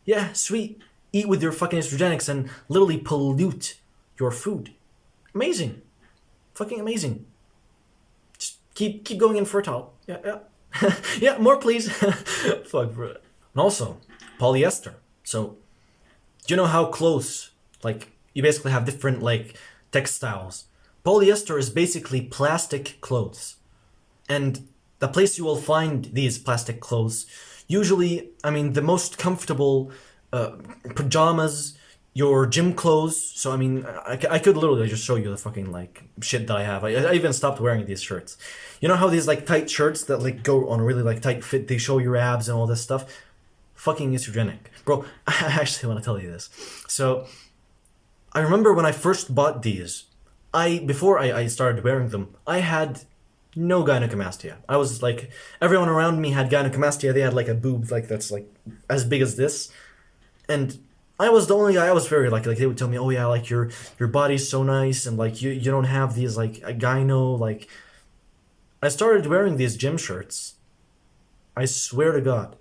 S1: Yeah, sweet. Eat with your fucking estrogenics and literally pollute your food. Amazing. Fucking amazing. Just keep going infertile. Yeah. Yeah, more please. Fuck, bro. And also, polyester. So, do you know how clothes, like, you basically have different, like, textiles. Polyester is basically plastic clothes. And the place you will find these plastic clothes, usually, I mean, the most comfortable pajamas, your gym clothes. So, I mean, I could literally just show you the fucking, like, shit that I have. I even stopped wearing these shirts. You know how these, like, tight shirts that, like, go on a really, like, tight fit, they show your abs and all this stuff? Fucking estrogenic. Bro, I actually want to tell you this. So, I remember when I first bought these, before I started wearing them, I had no gynecomastia. I was, like, everyone around me had gynecomastia. They had, like, a boob, like, that's, like, as big as this. And I was the only guy. I was very lucky. Like, they would tell me, oh yeah, like your body's so nice, and like you don't have these like a gyno. Like, I started wearing these gym shirts. I swear to God,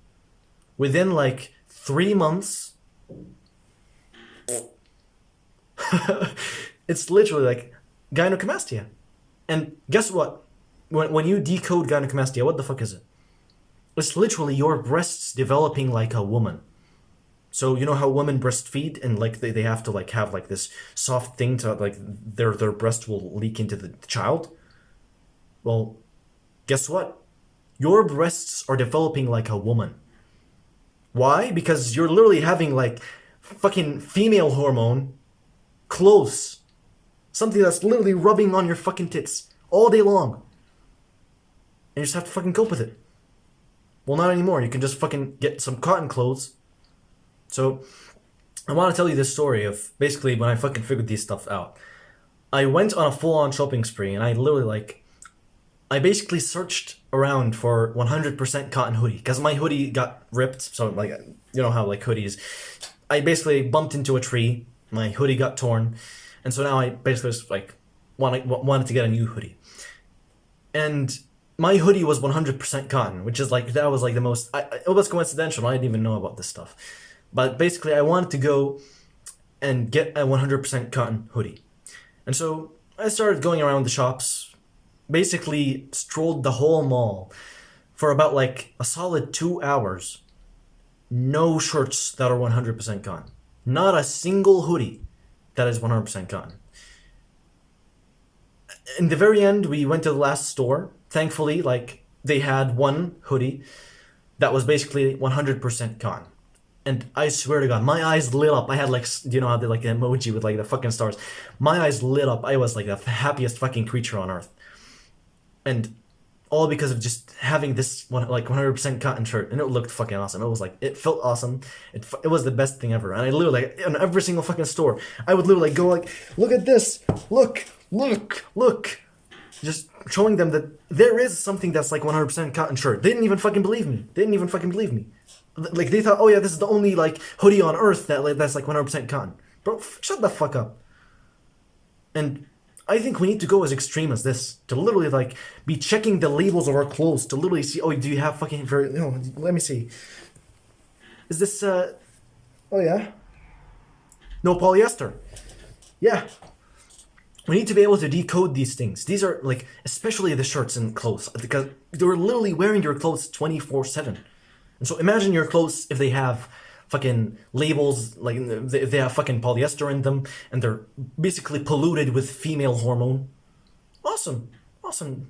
S1: within like 3 months, it's literally like gynecomastia. And guess what? When you decode gynecomastia, what the fuck is it? It's literally your breasts developing like a woman. So you know how women breastfeed and like they have to like have like this soft thing to like their breast will leak into the child? Well, guess what? Your breasts are developing like a woman. Why? Because you're literally having like fucking female hormone close. Something that's literally rubbing on your fucking tits all day long. And you just have to fucking cope with it. Well, not anymore. You can just fucking get some cotton clothes. So, I want to tell you this story of basically when I fucking figured these stuff out. I went on a full-on shopping spree and I literally like, I basically searched around for 100% cotton hoodie because my hoodie got ripped. So like, you know how like hoodies, I basically bumped into a tree, my hoodie got torn. And so now I basically just like wanted to get a new hoodie. And my hoodie was 100% cotton, which is like, that was like the most, it was coincidental. I didn't even know about this stuff. But basically, I wanted to go and get a 100% cotton hoodie. And so I started going around the shops, basically strolled the whole mall for about like a solid 2 hours. No shirts that are 100% cotton. Not a single hoodie that is 100% cotton. In the very end, we went to the last store. Thankfully, like, they had one hoodie that was basically 100% cotton. And I swear to God, my eyes lit up. I had like, you know how they like the emoji with like the fucking stars. My eyes lit up. I was like the happiest fucking creature on earth. And all because of just having this one like 100% cotton shirt, and it looked fucking awesome. It was like it felt awesome. It was the best thing ever. And I literally like in every single fucking store, I would literally go like, look at this, look, just showing them that there is something that's like 100% cotton shirt. They didn't even fucking believe me. Like they thought, oh yeah, this is the only like hoodie on earth that's like 100% cotton. Bro, shut the fuck up. And I think we need to go as extreme as this to literally like be checking the labels of our clothes to literally see. Oh, do you have fucking very? No, let me see. Is this? Oh yeah. No polyester. Yeah. We need to be able to decode these things. These are like, especially the shirts and clothes, because they're literally wearing your clothes 24/7. And so imagine your clothes if they have fucking labels, like if they have fucking polyester in them, and they're basically polluted with female hormone. Awesome,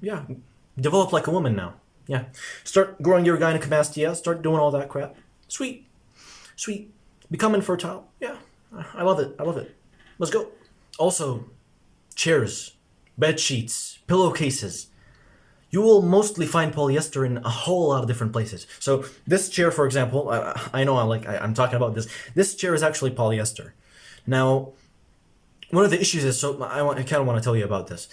S1: yeah. Develop like a woman now. Yeah. Start growing your gynecomastia. Start doing all that crap. Sweet. Become infertile. Yeah. I love it. Let's go. Also, chairs, bed sheets, pillowcases. You will mostly find polyester in a whole lot of different places. So this chair, for example, I know I'm talking about this. This chair is actually polyester. Now, one of the issues is, so I kind of want to tell you about this.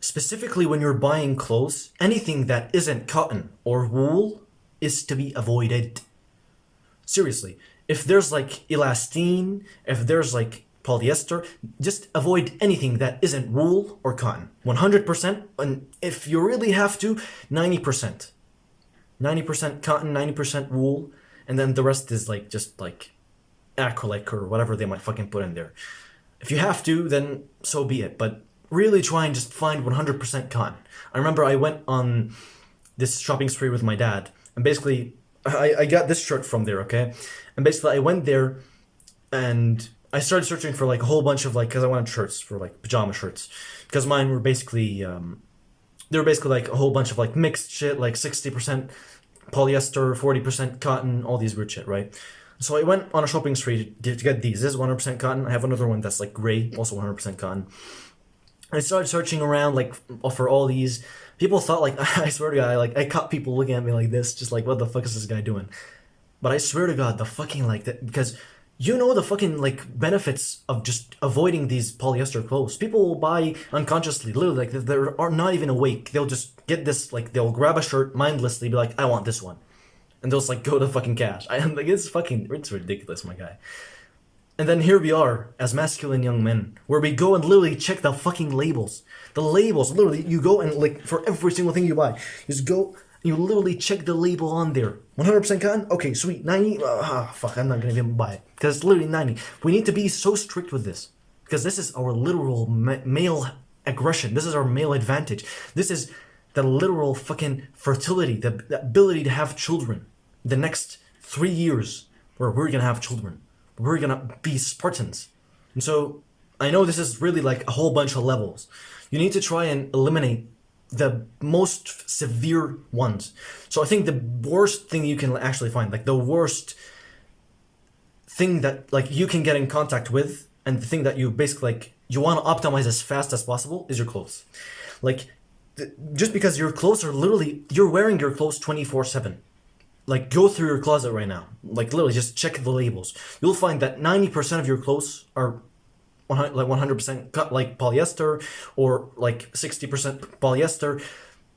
S1: Specifically, when you're buying clothes, anything that isn't cotton or wool is to be avoided. Seriously, if there's like elastane, if there's like polyester, just avoid anything that isn't wool or cotton. 100%, and if you really have to, 90%. 90% cotton, 90% wool, and then the rest is like just like acrylic or whatever they might fucking put in there. If you have to, then so be it, but really try and just find 100% cotton. I remember I went on this shopping spree with my dad, and basically I got this shirt from there, okay? And basically I went there and I started searching for like a whole bunch of like, because I wanted shirts for like pajama shirts, because mine were basically they were basically like a whole bunch of like mixed shit, like 60% polyester, 40% cotton, all these weird shit, right? So I went on a shopping spree to get these. This is 100% cotton. I have another one that's like gray, also 100% cotton. I started searching around like for all these. People thought like, I swear to God, I caught people looking at me like this, just like, what the fuck is this guy doing? But I swear to God, the fucking like that, because you know the fucking like benefits of just avoiding these polyester clothes. People will buy unconsciously, literally, like they are not even awake. They'll just get this, like they'll grab a shirt mindlessly, be like, I want this one, and they'll just like go to fucking cash. I'm like, it's ridiculous, my guy. And then here we are as masculine young men, where we go and literally check the fucking labels. The labels, literally, you go and like for every single thing you buy, you just go. You literally check the label on there. 100% cotton? Okay, sweet. 90? Fuck, I'm not gonna even buy it. Because it's literally 90. We need to be so strict with this. Because this is our literal male aggression. This is our male advantage. This is the literal fucking fertility, the ability to have children. The next 3 years, where we're gonna have children. We're gonna be Spartans. And so, I know this is really like a whole bunch of levels. You need to try and eliminate the most severe ones. So I think the worst thing you can actually find, like the worst thing that like you can get in contact with, and the thing that you basically like you want to optimize as fast as possible, is your clothes. Like just because your clothes are literally, you're wearing your clothes 24/7. Like go through your closet right now. Like literally just check the labels. You'll find that 90% of your clothes are 100% cut, like polyester, or like 60% polyester.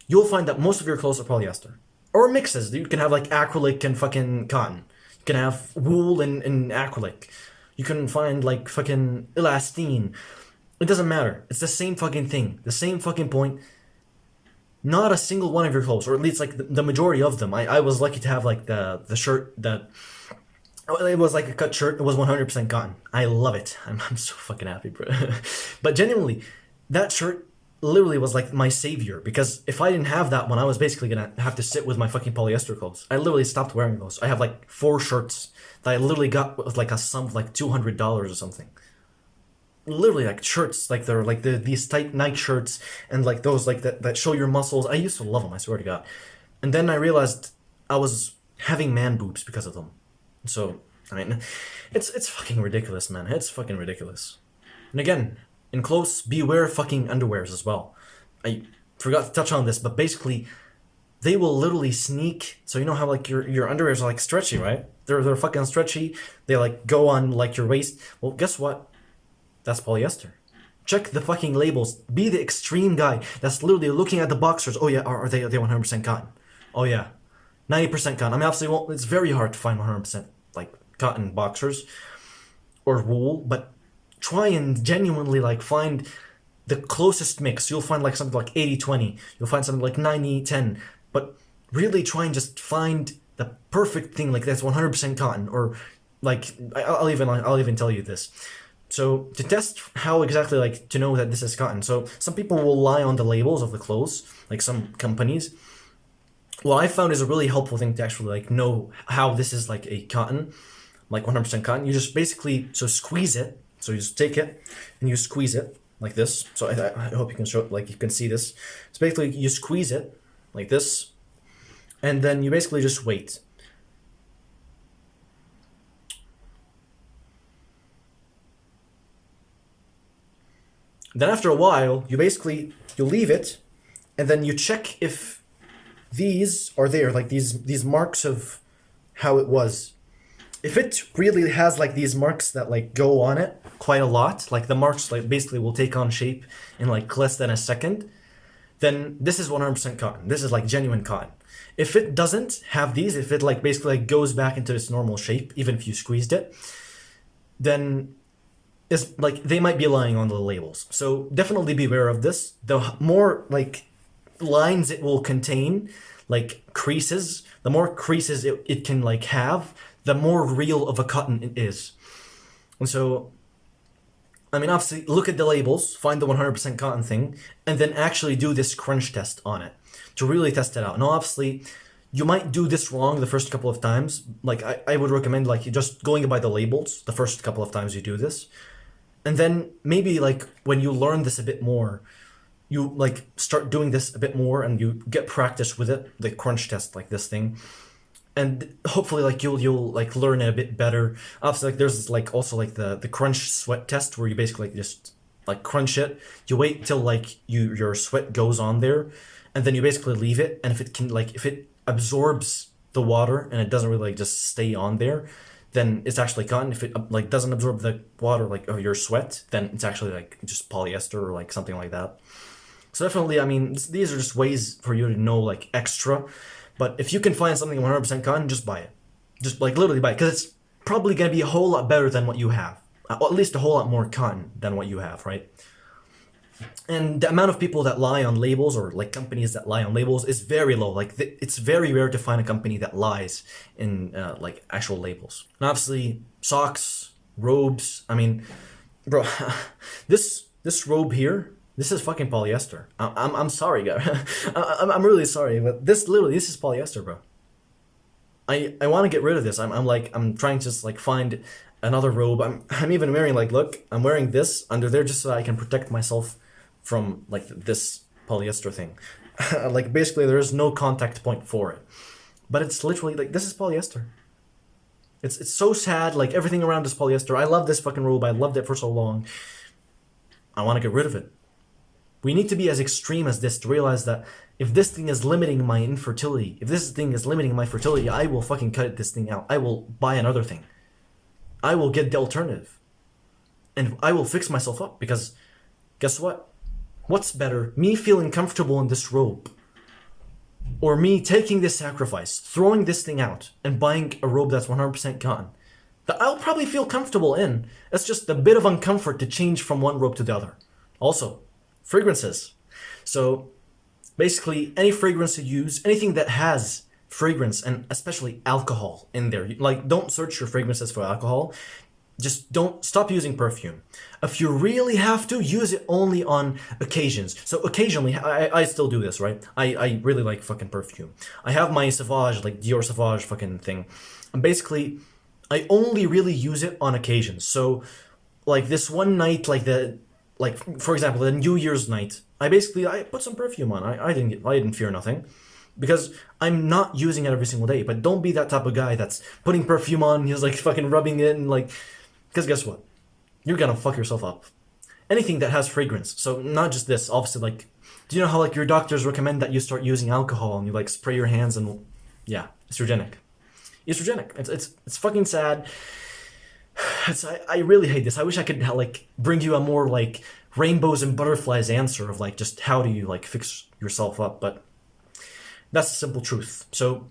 S1: You'll find that most of your clothes are polyester or mixes. You can have like acrylic and fucking cotton. You can have wool and acrylic. You can find like fucking elastane. It doesn't matter. It's the same fucking thing. The same fucking point. Not a single one of your clothes, or at least like the majority of them. I was lucky to have like the shirt that. It was like a cut shirt. It was 100% cotton. I love it. I'm so fucking happy, bro. But genuinely, that shirt literally was like my savior, because if I didn't have that one, I was basically gonna have to sit with my fucking polyester clothes. I literally stopped wearing those. I have like 4 shirts that I literally got with like a sum of like $200 or something. Literally like shirts, like they're like these tight Nike shirts, and like those like that show your muscles. I used to love them, I swear to God. And then I realized I was having man boobs because of them. So, I mean, it's fucking ridiculous, man. It's fucking ridiculous. And again, in close, beware fucking underwears as well. I forgot to touch on this, but basically, they will literally sneak. So you know how like your underwears are like stretchy, right? They're fucking stretchy. They like go on like your waist. Well, guess what? That's polyester. Check the fucking labels. Be the extreme guy that's literally looking at the boxers. Oh yeah, are they 100% cotton? Oh yeah, 90% cotton. I mean, obviously, well, it's very hard to find 100% like cotton boxers or wool, but try and genuinely like find the closest mix. You'll find like something like 80-20. You'll find something like 90-10. But really try and just find the perfect thing like that's 100% cotton, or like I'll even tell you this. So to test how exactly like to know that this is cotton. So some people will lie on the labels of the clothes, like some companies. What I found is a really helpful thing to actually like know how this is like a cotton, like 100% cotton. You just basically so squeeze it. So you just take it and you squeeze it like this. So I hope you can show like you can see this. So basically you squeeze it like this, and then you basically just wait. Then after a while, you leave it, and then you check if these are there, like these marks of how it was. If it really has like these marks that like go on it quite a lot, like the marks like basically will take on shape in like less than a second, then this is 100% cotton. This is like genuine cotton. If it doesn't have these, if it like basically like goes back into its normal shape, even if you squeezed it, then is like they might be lying on the labels. So definitely beware of this. The more like lines it will contain, like creases, the more creases it can like have, the more real of a cotton it is. And so, I mean, obviously, look at the labels, find the 100% cotton thing, and then actually do this crunch test on it to really test it out. Now, obviously, you might do this wrong the first couple of times. Like, I would recommend, like, you just going by the labels the first couple of times you do this. And then maybe, like, when you learn this a bit more, you, like, start doing this a bit more and you get practice with it, the crunch test, like this thing. And hopefully like you'll like learn it a bit better. Obviously like there's like also like the crunch sweat test where you basically like just like crunch it. You wait till like your sweat goes on there, and then you basically leave it. And if it absorbs the water and it doesn't really like just stay on there, then it's actually cotton. If it like doesn't absorb the water like your sweat, then it's actually like just polyester or like something like that. So definitely, I mean, these are just ways for you to know like extra. But if you can find something 100% cotton, just buy it. Just like literally buy it, because it's probably gonna be a whole lot better than what you have. Or at least a whole lot more cotton than what you have, right? And the amount of people that lie on labels, or like companies that lie on labels, is very low. Like it's very rare to find a company that lies in like actual labels. And obviously, socks, robes. I mean, bro, this robe here. This is fucking polyester. I'm sorry, guys. I'm really sorry, but this is polyester, bro. I want to get rid of this. I'm trying to just like find another robe. I'm even wearing like look, I'm wearing this under there just so I can protect myself from like this polyester thing. Like basically there is no contact point for it. But it's literally like this is polyester. It's so sad, like everything around is polyester. I love this fucking robe. I loved it for so long. I want to get rid of it. We need to be as extreme as this to realize that if this thing is limiting my infertility, if this thing is limiting my fertility, I will fucking cut this thing out. I will buy another thing. I will get the alternative. And I will fix myself up, because guess what? What's better? Me feeling comfortable in this robe, or me taking this sacrifice, throwing this thing out, and buying a robe that's 100% cotton that I'll probably feel comfortable in. It's just a bit of uncomfort to change from one robe to the other. Also, fragrances. So basically any fragrance you use, anything that has fragrance and especially alcohol in there, like don't search your fragrances for alcohol. Just don't stop using perfume. If you really have to, use it only on occasions. So occasionally, I still do this, right? I really like fucking perfume. I have my Sauvage, like Dior Sauvage fucking thing. And basically, I only really use it on occasions. So like this one night, like for example, the New Year's night, I put some perfume on. I didn't fear nothing, because I'm not using it every single day. But don't be that type of guy that's putting perfume on. He's like fucking rubbing it and like, because guess what? You're gonna fuck yourself up. Anything that has fragrance. So not just this. Obviously, like Do you know how like your doctors recommend that you start using alcohol and you like spray your hands and yeah, estrogenic. Estrogenic. It's fucking sad. I really hate this. I wish I could like bring you a more like rainbows and butterflies answer of like just how do you like fix yourself up, but that's the simple truth. So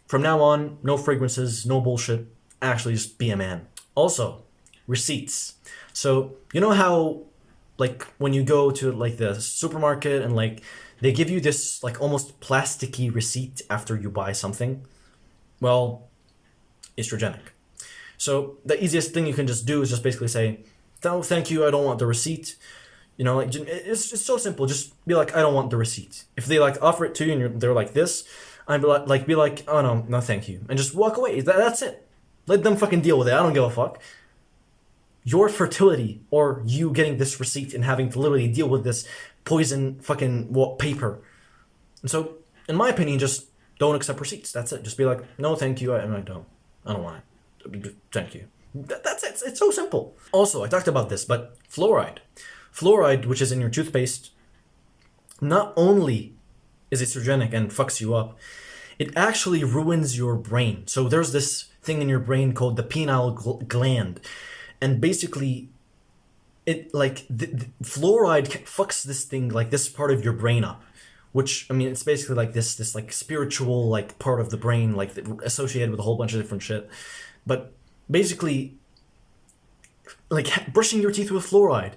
S1: from now on, no fragrances, no bullshit. Actually, just be a man. Also, receipts. So you know how like when you go to like the supermarket and like they give you this like almost plasticky receipt after you buy something? Well, estrogenic. So the easiest thing you can just do is just basically say, "No, thank you. I don't want the receipt." You know, like it's so simple. Just be like, "I don't want the receipt." If they like offer it to you and they're like this, I'd be like, "Oh no, no, thank you," and just walk away. That's it. Let them fucking deal with it. I don't give a fuck. Your fertility or you getting this receipt and having to literally deal with this poison fucking paper. And so, in my opinion, just don't accept receipts. That's it. Just be like, "No, thank you. I don't. I don't want it. Thank you." That's it. It's so simple. Also, I talked about this, but fluoride. Fluoride, which is in your toothpaste, not only is estrogenic and fucks you up, it actually ruins your brain. So there's this thing in your brain called the pineal gland, and basically, it like the fluoride fucks this thing like this part of your brain up. Which I mean, it's basically like this like spiritual like part of the brain like associated with a whole bunch of different shit. But basically, like brushing your teeth with fluoride,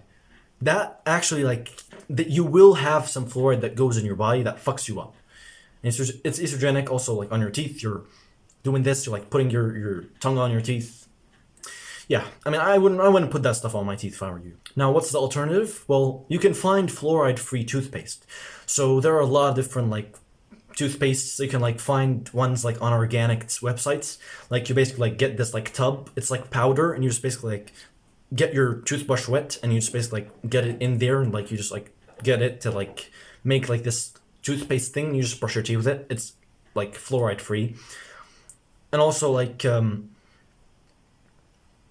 S1: that actually like that you will have some fluoride that goes in your body that fucks you up. And it's estrogenic also like on your teeth. You're doing this. You're like putting your tongue on your teeth. Yeah, I mean, I wouldn't put that stuff on my teeth if I were you. Now, what's the alternative? Well, you can find fluoride-free toothpaste. So there are a lot of different like toothpastes. You can like find ones like on organic websites. Like you basically like get this like tub. It's like powder, and you just basically like get your toothbrush wet, and you just basically like get it in there, and like you just like get it to like make like this toothpaste thing. You just brush your teeth with it. It's like fluoride-free, and also like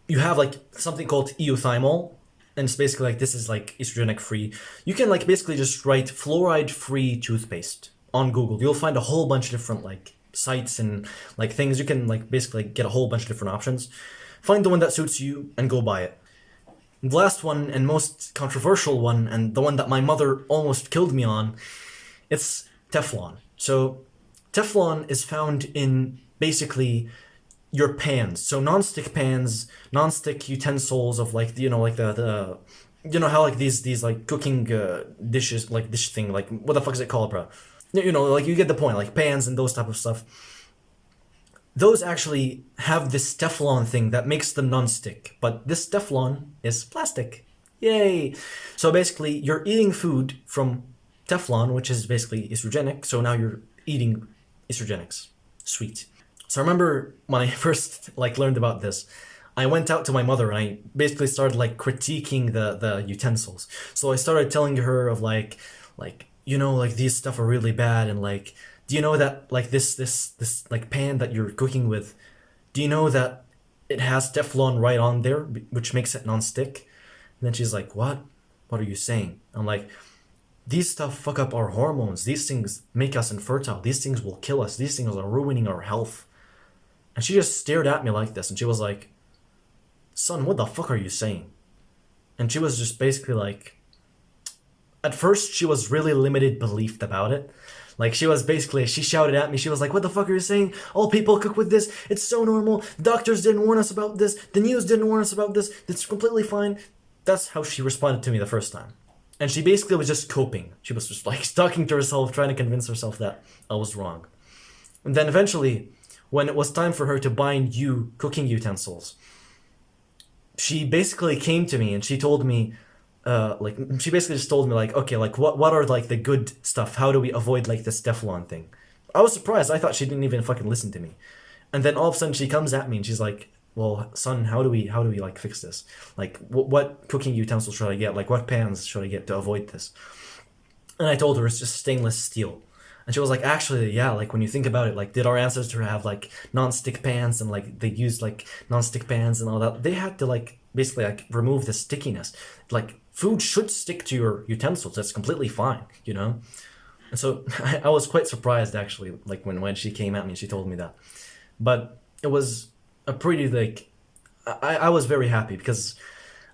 S1: you have like something called euthymal, and it's basically like this is like estrogenic free. You can like basically just write fluoride free toothpaste on Google. You'll find a whole bunch of different like sites and like things. You can like basically get a whole bunch of different options. Find the one that suits you and go buy it. The last one and most controversial one, and the one that my mother almost killed me on, it's Teflon. So Teflon is found in basically your pans. So non-stick pans, non-stick utensils of like like the you know how like these like cooking dishes, like dish thing, like what the fuck is it called, bro? You know, like you get the point, like pans and those type of stuff. Those actually have this Teflon thing that makes them non-stick, but this Teflon is plastic. Yay! So basically, you're eating food from Teflon, which is basically estrogenic. So now you're eating estrogenics. Sweet. So I remember when I first like learned about this, I went out to my mother and I basically started like critiquing the utensils. So I started telling her of like you know like these stuff are really bad, and like do you know that like this like pan that you're cooking with, do you know that it has Teflon right on there, which makes it non-stick? And then she's like, what are you saying? I'm like, these stuff fuck up our hormones. These things make us infertile. These things will kill us. These things are ruining our health. And she just stared at me like this, and she was like, son, what the fuck are you saying? And she was just basically like, at first she was really limited belief about it. Like she shouted at me, she was like, what the fuck are you saying? All people cook with this, it's so normal. Doctors didn't warn us about this, the news didn't warn us about this, it's completely fine. That's how she responded to me the first time. And she basically was just coping. She was just like talking to herself, trying to convince herself that I was wrong. And then eventually, when it was time for her to buy new cooking utensils, she basically came to me and she told me, she basically just told me like, okay, like what are like the good stuff? How do we avoid like this Teflon thing? I was surprised. I thought she didn't even fucking listen to me. And then all of a sudden she comes at me and she's like, well, son, how do we like fix this? Like what cooking utensils should I get? Like what pans should I get to avoid this? And I told her it's just stainless steel. And she was like, actually, yeah, like when you think about it, like did our ancestors have like non-stick pans and like they used like non-stick pans and all that? They had to like basically like remove the stickiness. Like food should stick to your utensils. That's completely fine, you know? And so I was quite surprised actually, like when she came at me, she told me that. But it was a pretty like, I was very happy because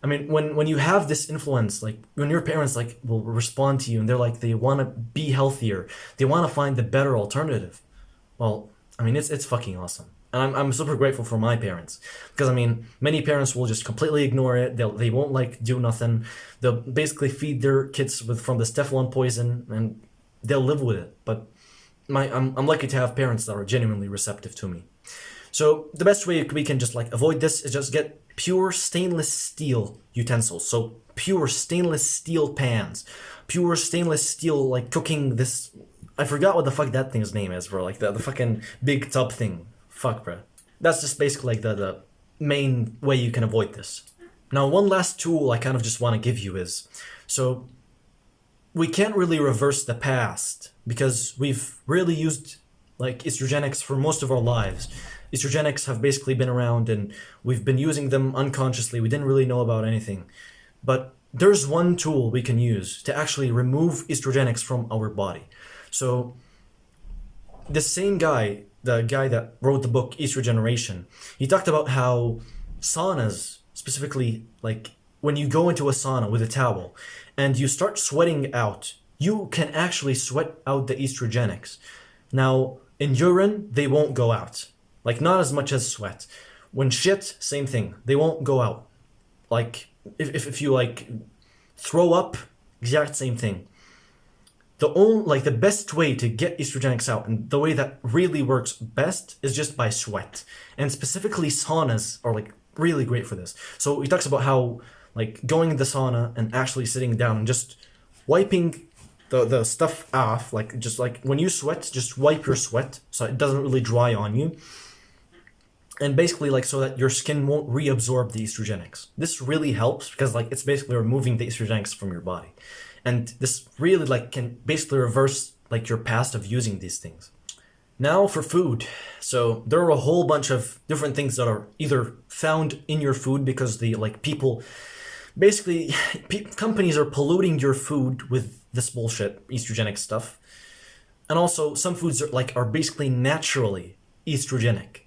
S1: I mean, when you have this influence, like when your parents like will respond to you and they're like they want to be healthier, they want to find the better alternative. Well, I mean, it's fucking awesome, and I'm super grateful for my parents because I mean, many parents will just completely ignore it. They won't like do nothing. They'll basically feed their kids with from the Stefan poison, and they'll live with it. But I'm lucky to have parents that are genuinely receptive to me. So the best way we can just like avoid this is just get pure stainless steel utensils. So pure stainless steel pans, pure stainless steel like cooking this. I forgot what the fuck that thing's name is, bro. Like the fucking big tub thing. Fuck, bro. That's just basically like the main way you can avoid this. Now, one last tool I kind of just want to give you is, so we can't really reverse the past because we've really used like estrogenics for most of our lives. Estrogenics have basically been around and we've been using them unconsciously. We didn't really know about anything. But there's one tool we can use to actually remove estrogenics from our body. So the same guy, the guy that wrote the book Estrogeneration, he talked about how saunas, specifically like when you go into a sauna with a towel and you start sweating out, you can actually sweat out the estrogenics. Now, in urine, they won't go out. Like, not as much as sweat. When shit, same thing. They won't go out. Like, if you, like, throw up, exact same thing. The best way to get estrogenics out, and the way that really works best, is just by sweat. And specifically, saunas are, like, really great for this. So he talks about how, like, going in the sauna and actually sitting down and just wiping the stuff off, like, just, like, when you sweat, just wipe your sweat so it doesn't really dry on you. And basically, like, so that your skin won't reabsorb the estrogenics. This really helps because, like, it's basically removing the estrogenics from your body. And this really, like, can basically reverse, like, your past of using these things. Now for food. So there are a whole bunch of different things that are either found in your food because the, like, people, basically, companies are polluting your food with this bullshit, estrogenic stuff. And also, some foods are basically naturally estrogenic.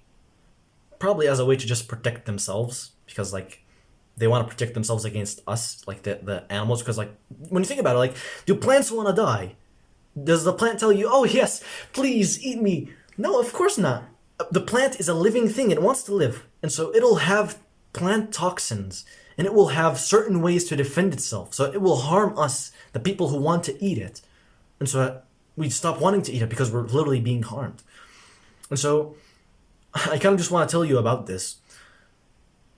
S1: Probably as a way to just protect themselves, because like they want to protect themselves against us, like the animals. Because like when you think about it, like, do plants want to die? Does the plant tell you, oh yes, please eat me? No, of course not. The plant is a living thing. It wants to live. And so it'll have plant toxins and it will have certain ways to defend itself. So it will harm us, the people who want to eat it. And so we stop wanting to eat it because we're literally being harmed. And so I kind of just want to tell you about this,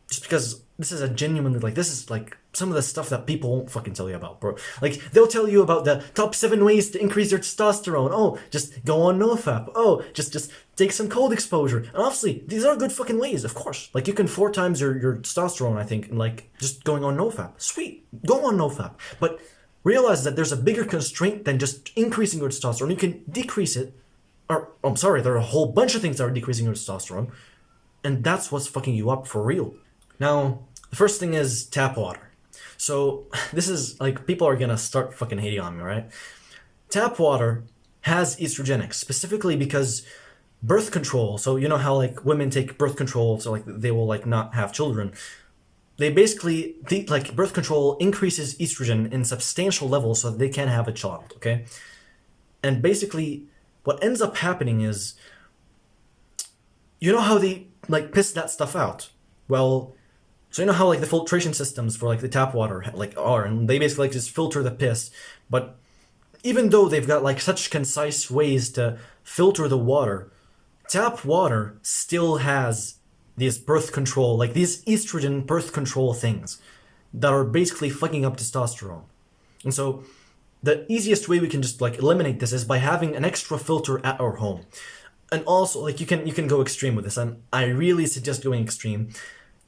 S1: just because this is a genuinely, like, this is like some of the stuff that people won't fucking tell you about, bro. Like, they'll tell you about the top 7 ways to increase your testosterone. Oh, just go on NoFap. Oh, just take some cold exposure. And obviously, these are good fucking ways, of course. Like, you can 4 times your testosterone, I think, and like just going on NoFap. Sweet, go on NoFap. But realize that there's a bigger constraint than just increasing your testosterone. You can decrease it. Or, I'm sorry, there are a whole bunch of things that are decreasing your testosterone, and that's what's fucking you up for real. Now, the first thing is tap water. So, this is, like, people are gonna start fucking hating on me, right? Tap water has estrogenics, specifically because birth control, so you know how, like, women take birth control, so, like, they will, like, not have children. They basically, like, birth control increases estrogen in substantial levels so that they can have a child, okay? And basically, what ends up happening is, you know how they, like, piss that stuff out? Well, so you know how, like, the filtration systems for, like, the tap water, like, are, and they basically, like, just filter the piss. But even though they've got, like, such concise ways to filter the water, tap water still has these birth control, like, these estrogen birth control things that are basically fucking up testosterone. And so the easiest way we can just, like, eliminate this is by having an extra filter at our home. And also, like, you can go extreme with this, and I really suggest going extreme.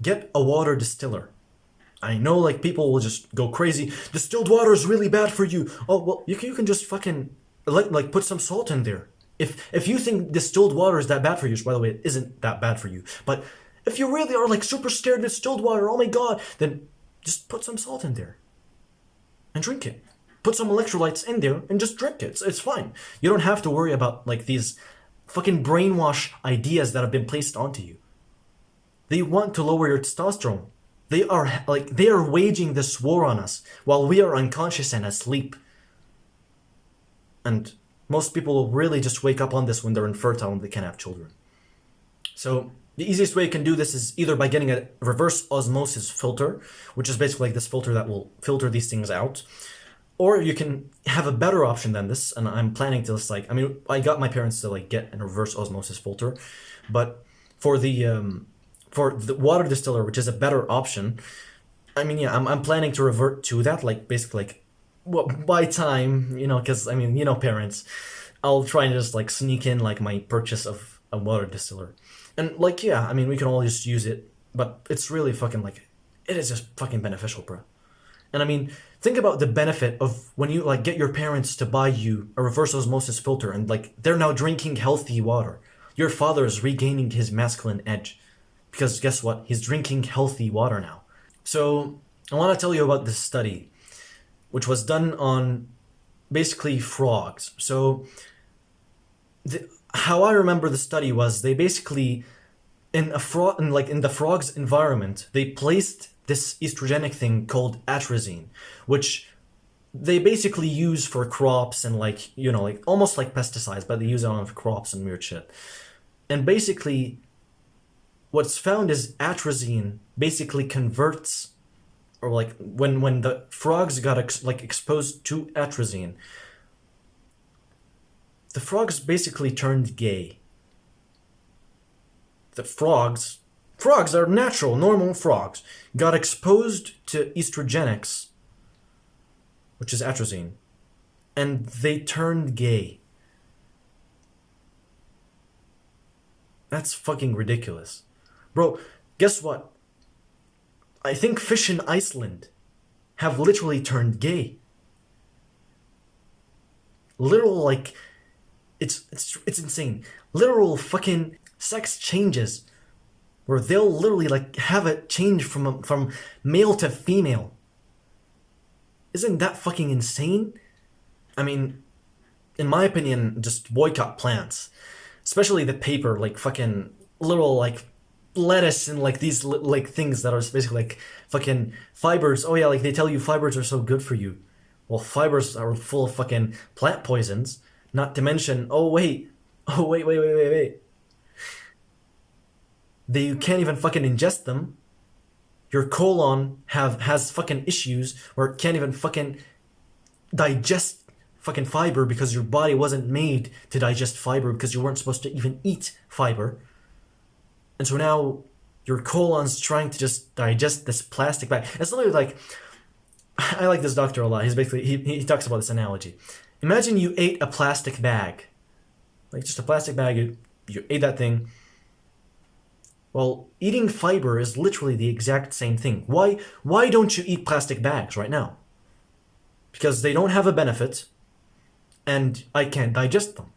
S1: Get a water distiller. I know, like, people will just go crazy. Distilled water is really bad for you. Oh, well, you can just fucking, like put some salt in there. If you think distilled water is that bad for you, which, by the way, it isn't that bad for you, but if you really are, like, super scared of distilled water, oh my god, then just put some salt in there. and drink it. Put some electrolytes in there and just drink it. It's fine. You don't have to worry about like these fucking brainwash ideas that have been placed onto you. They want to lower your testosterone. They are waging this war on us while we are unconscious and asleep. And most people will really just wake up on this when they're infertile and they can't have children. So the easiest way you can do this is either by getting a reverse osmosis filter, which is basically like this filter that will filter these things out. Or you can have a better option than this, and I'm planning to just like, I mean, I got my parents to like get a reverse osmosis filter, but for the water distiller, which is a better option, I mean, yeah, I'm planning to revert to that, like basically like, well, by time, because I mean, parents, I'll try and just like sneak in like my purchase of a water distiller, and like, yeah, I mean, we can all just use it, but it's really fucking like, it is just fucking beneficial, bro. And I mean, think about the benefit of when you like get your parents to buy you a reverse osmosis filter and like they're now drinking healthy water. Your father is regaining his masculine edge because guess what? He's drinking healthy water now. So I want to tell you about this study, which was done on basically frogs. So how I remember the study was they basically in the frog's environment, they placed this estrogenic thing called atrazine, which they basically use for crops and like, like almost like pesticides, but they use it on crops and weird shit. And basically what's found is atrazine basically converts, or like when the frogs got exposed to atrazine, the frogs basically turned gay. The frogs are natural, normal frogs, got exposed to estrogenics, which is atrazine, and they turned gay. That's fucking ridiculous. Bro, guess what? I think fish in Iceland have literally turned gay. Literal, like, it's insane. Literal fucking sex changes where they'll literally like have it change from male to female. Isn't that fucking insane? I mean, in my opinion, just boycott plants, especially the paper, like fucking little like lettuce and like these like things that are basically like fucking fibers. Oh yeah, like they tell you fibers are so good for you. Well, fibers are full of fucking plant poisons. Not to mention, oh wait. You can't even fucking ingest them. Your colon has fucking issues where it can't even fucking digest fucking fiber because your body wasn't made to digest fiber because you weren't supposed to even eat fiber. And so now your colon's trying to just digest this plastic bag. It's literally like, I like this doctor a lot. He's basically, he talks about this analogy. Imagine you ate a plastic bag. Like just a plastic bag, you ate that thing. Well, eating fiber is literally the exact same thing. Why don't you eat plastic bags right now? Because they don't have a benefit, and I can't digest them.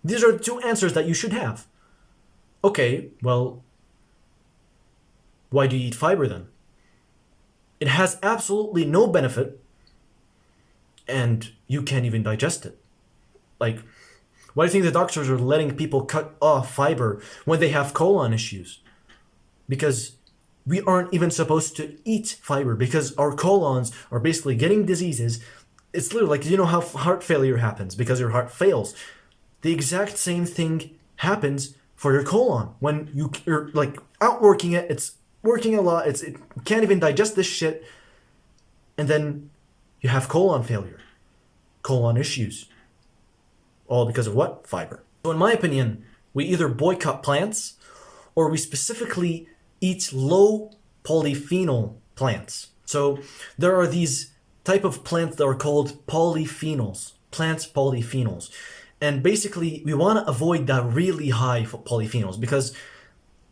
S1: These are two answers that you should have. Okay, well, why do you eat fiber then? It has absolutely no benefit, and you can't even digest it. Like, why do you think the doctors are letting people cut off fiber when they have colon issues? Because we aren't even supposed to eat fiber because our colons are basically getting diseases. It's literally like, how heart failure happens because your heart fails. The exact same thing happens for your colon. When you're like outworking it, it's working a lot, it can't even digest this shit, and then you have colon failure, colon issues. All because of what? Fiber. So in my opinion, we either boycott plants or we specifically eat low polyphenol plants. So there are these type of plants that are called polyphenols, plant polyphenols. And basically we want to avoid the really high polyphenols because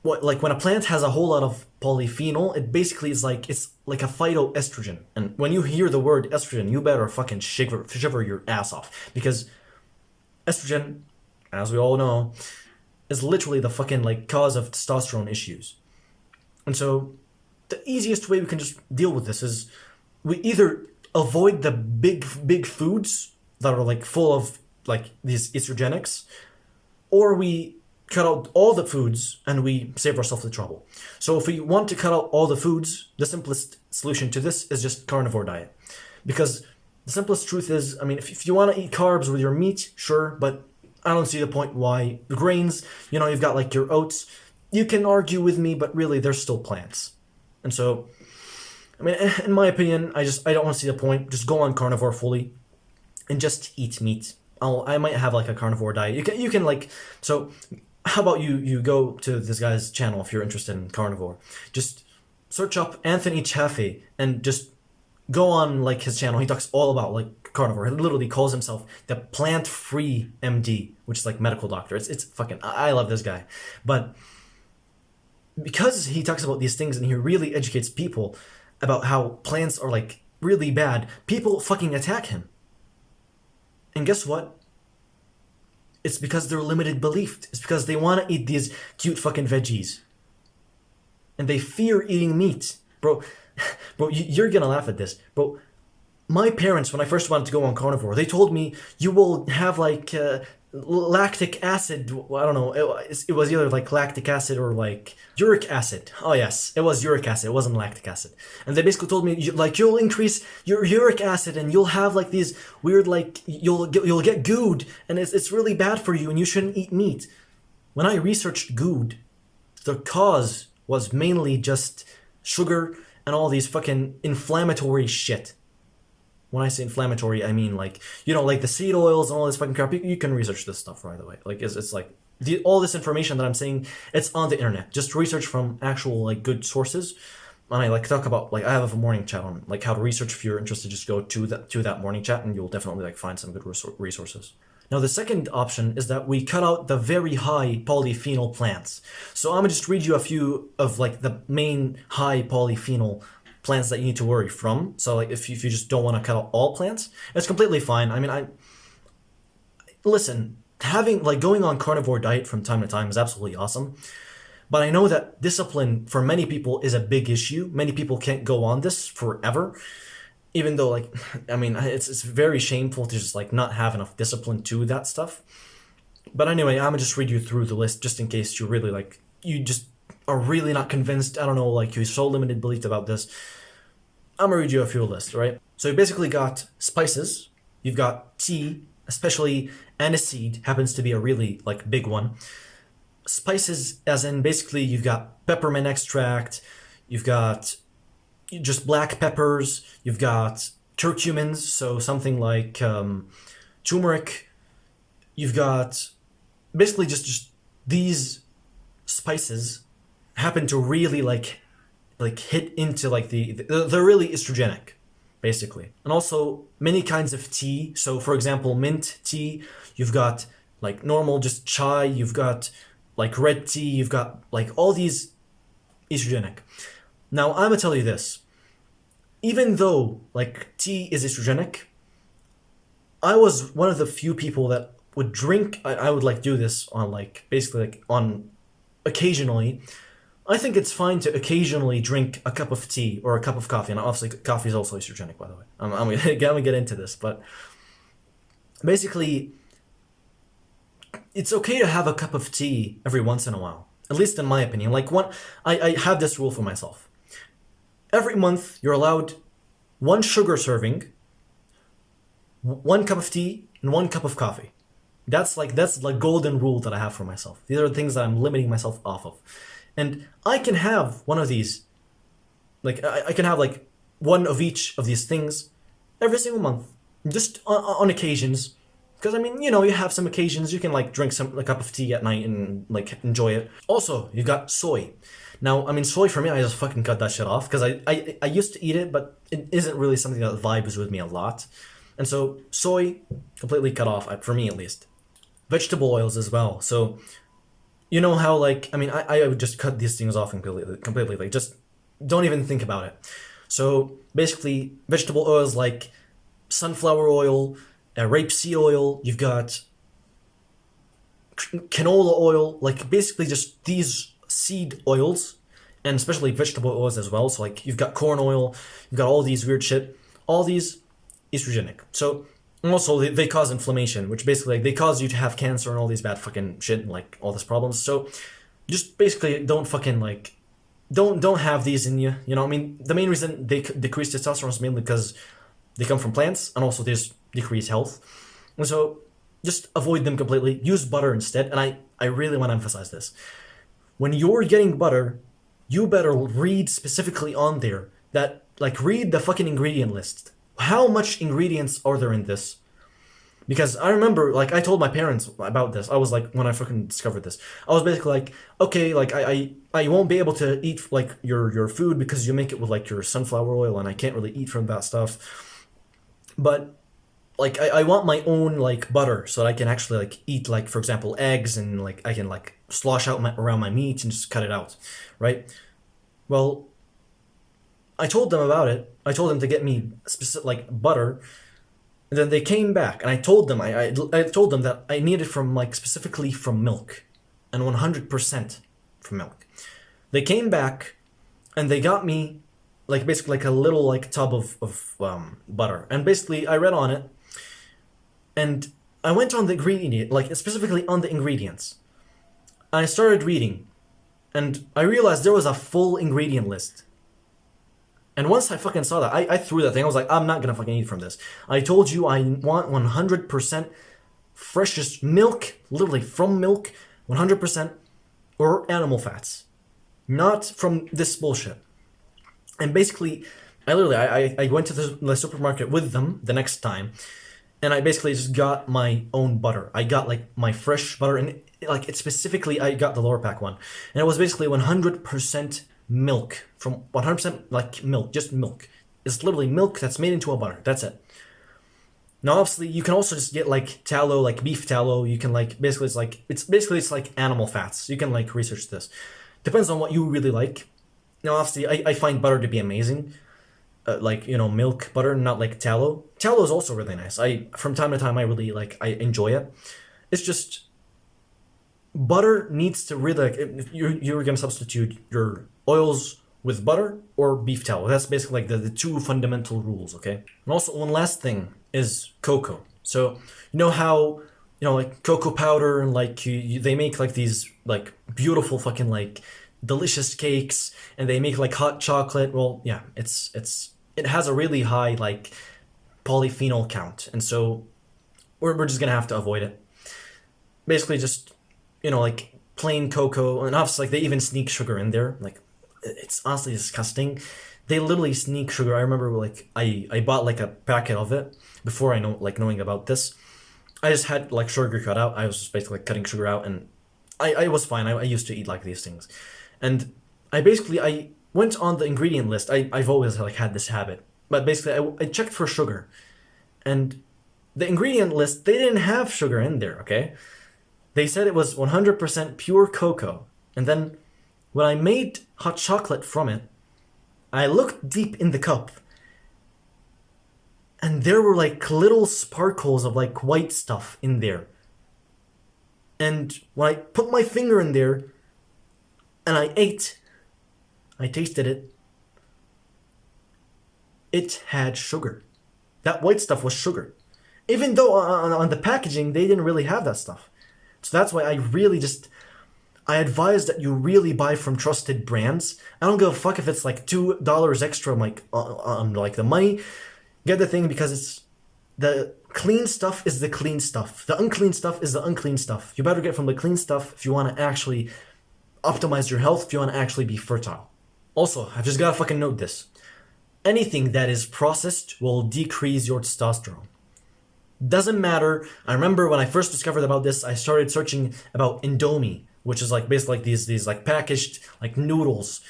S1: when a plant has a whole lot of polyphenol, it basically is like, it's like a phytoestrogen. And when you hear the word estrogen, you better fucking shiver your ass off because estrogen, as we all know, is literally the fucking like cause of testosterone issues. And so the easiest way we can just deal with this is we either avoid the big foods that are like full of like these estrogenics, or we cut out all the foods and we save ourselves the trouble. So if we want to cut out all the foods, the simplest solution to this is just carnivore diet. Because the simplest truth is, I mean, if you want to eat carbs with your meat, sure, but I don't see the point why. The grains, you know, you've got like your oats. You can argue with me, but really they're still plants. And so, I mean, in my opinion, I don't want to see the point. Just go on carnivore fully and just eat meat. I might have like a carnivore diet. You can like, so how about you go to this guy's channel if you're interested in carnivore. Just search up Anthony Chaffee and just go on like his channel. He talks all about like carnivore. He literally calls himself the plant-free MD, which is like medical doctor. It's fucking, I love this guy. But because he talks about these things and he really educates people about how plants are like really bad, people fucking attack him. And guess what? It's because they're limited belief. It's because they want to eat these cute fucking veggies. And they fear eating meat. Bro, you're gonna laugh at this. Bro, my parents, when I first wanted to go on carnivore, they told me you will have like lactic acid. I don't know. It was either like lactic acid or like uric acid. Oh yes, it was uric acid. It wasn't lactic acid. And they basically told me like you'll increase your uric acid and you'll have like these weird like you'll get good and it's really bad for you and you shouldn't eat meat. When I researched good, the cause was mainly just sugar and all these fucking inflammatory shit. When I say inflammatory, I mean like, you know, like the seed oils and all this fucking crap. You can research this stuff, by the way. Like, it's like, all this information that I'm saying, it's on the internet. Just research from actual, like, good sources. And I, like, talk about, like, I have a morning chat on, like, how to research. If you're interested, just go to that morning chat and you'll definitely, like, find some good resources. Now, the second option is that we cut out the very high polyphenol plants. So I'm gonna just read you a few of, like, the main high polyphenol plants that you need to worry from. So like if you just don't want to cut out all plants, it's completely fine. I mean, listen, having like going on carnivore diet from time to time is absolutely awesome. But I know that discipline for many people is a big issue. Many people can't go on this forever. Even though like, I mean, it's very shameful to just like not have enough discipline to that stuff. But anyway, I'm gonna just read you through the list just in case you really like, you just are really not convinced. I don't know, like you're so limited belief about this. I'm gonna read you a few lists, right? So you basically got spices, you've got tea, especially aniseed happens to be a really like big one. Spices as in basically you've got peppermint extract, you've got just black peppers, you've got curcumins, so something like turmeric, you've got basically just these spices happen to really like hit into like they're really estrogenic basically. And also many kinds of tea, so for example mint tea, you've got like normal just chai, you've got like red tea, you've got like all these estrogenic. Now I'm gonna tell you this, even though like tea is estrogenic, I was one of the few people that would drink, I would like do this on like basically like on occasionally. I think it's fine to occasionally drink a cup of tea or a cup of coffee, and obviously coffee is also estrogenic, by the way. I'm gonna get into this, but basically, it's okay to have a cup of tea every once in a while, at least in my opinion. Like I have this rule for myself. Every month, you're allowed one sugar serving, one cup of tea, and one cup of coffee. That's the golden rule that I have for myself. These are the things that I'm limiting myself off of. And I can have one of these, like I can have like one of each of these things every single month, just on occasions. Because I mean, you know, you have some occasions you can like drink a cup of tea at night and like enjoy it. Also, you got soy. Now, I mean, soy for me, I just fucking cut that shit off because I used to eat it, but it isn't really something that vibes with me a lot. And so soy completely cut off, for me at least. Vegetable oils as well. So you know how like, I mean, I would just cut these things off completely, like just don't even think about it. So basically vegetable oils like sunflower oil, rapeseed oil, you've got canola oil, like basically just these seed oils, and especially vegetable oils as well. So like you've got corn oil, you've got all these weird shit. All these estrogenic. So and also they cause inflammation, which basically like, they cause you to have cancer and all these bad fucking shit, like all these problems. So just basically don't fucking like don't have these in you. You know, I mean, the main reason they decrease testosterone is mainly because they come from plants, and also there's decreased health. And so just avoid them completely. Use butter instead. And I really want to emphasize this. When you're getting butter, you better read specifically on there that, like, read the fucking ingredient list. How much ingredients are there in this? Because I remember, like, I told my parents about this. I was like, when I fucking discovered this, I was basically like, okay, like, I won't be able to eat, like, your food because you make it with, like, your sunflower oil, and I can't really eat from that stuff. But, like, I want my own, like, butter so that I can actually, like, eat, like, for example, eggs, and, like, I can, like, slosh out around my meat and just cut it out, right? Well, I told them about it. I told them to get me specific, like, butter. And then they came back, and I told them I told them that I needed from, like, specifically from milk, and 100% from milk. They came back, and they got me, like, basically like a little, like, tub of butter, and basically I read on it, and I went on the ingredient, like, specifically on the ingredients. And I started reading, and I realized there was a full ingredient list. And once I fucking saw that, I threw that thing. I was like, I'm not gonna fucking eat from this. I told you I want 100% freshest milk, literally from milk, 100%, or animal fats. Not from this bullshit. And basically, I went to the supermarket with them the next time, and I basically just got my own butter. I got, like, my fresh butter, and, like, it specifically, I got the lower pack one. And it was basically 100% milk, from 100% like milk, just milk. It's literally milk that's made into a butter. That's it. Now, obviously, you can also just get, like, tallow, like beef tallow. You can, like, basically it's like animal fats. You can, like, research this. Depends on what you really like. Now, obviously, I find butter to be amazing. Like, you know, milk butter, not like tallow. Tallow is also really nice. From time to time I really I enjoy it. It's just butter needs to really, like, if you're gonna substitute your oils with butter or beef tallow. That's basically like the two fundamental rules, okay? And also one last thing is cocoa. So you know how, you know, like, cocoa powder, and, like, they make, like, these, like, beautiful fucking, like, delicious cakes, and they make, like, hot chocolate. Well, yeah, it has a really high, like, polyphenol count, and so we're just gonna have to avoid it. Basically, just, you know, like, plain cocoa, and obviously, like, they even sneak sugar in there. Like, it's honestly disgusting. They literally sneak sugar. I remember, like, I bought, like, a packet of it before knowing about this. I just had, like, sugar cut out. I was just basically, like, cutting sugar out, and I was fine. I used to eat, like, these things, and I went on the ingredient list. I've always, like, had this habit, but basically I checked for sugar, and the ingredient list, they didn't have sugar in there. Okay, they said it was 100% pure cocoa, and then when I made hot chocolate from it, I looked deep in the cup, and there were, like, little sparkles of, like, white stuff in there. And when I put my finger in there and I tasted it, it had sugar. That white stuff was sugar. Even though on the packaging they didn't really have that stuff. So that's why I advise that you really buy from trusted brands. I don't give a fuck if it's, like, $2 extra, like, on like, the money. Get the thing, because it's the clean stuff is the clean stuff. The unclean stuff is the unclean stuff. You better get from the clean stuff if you want to actually optimize your health, if you want to actually be fertile. Also, I've just got to fucking note this. Anything that is processed will decrease your testosterone. Doesn't matter. I remember when I first discovered about this, I started searching about Indomie, which is, like, basically, like, these like packaged, like, noodles.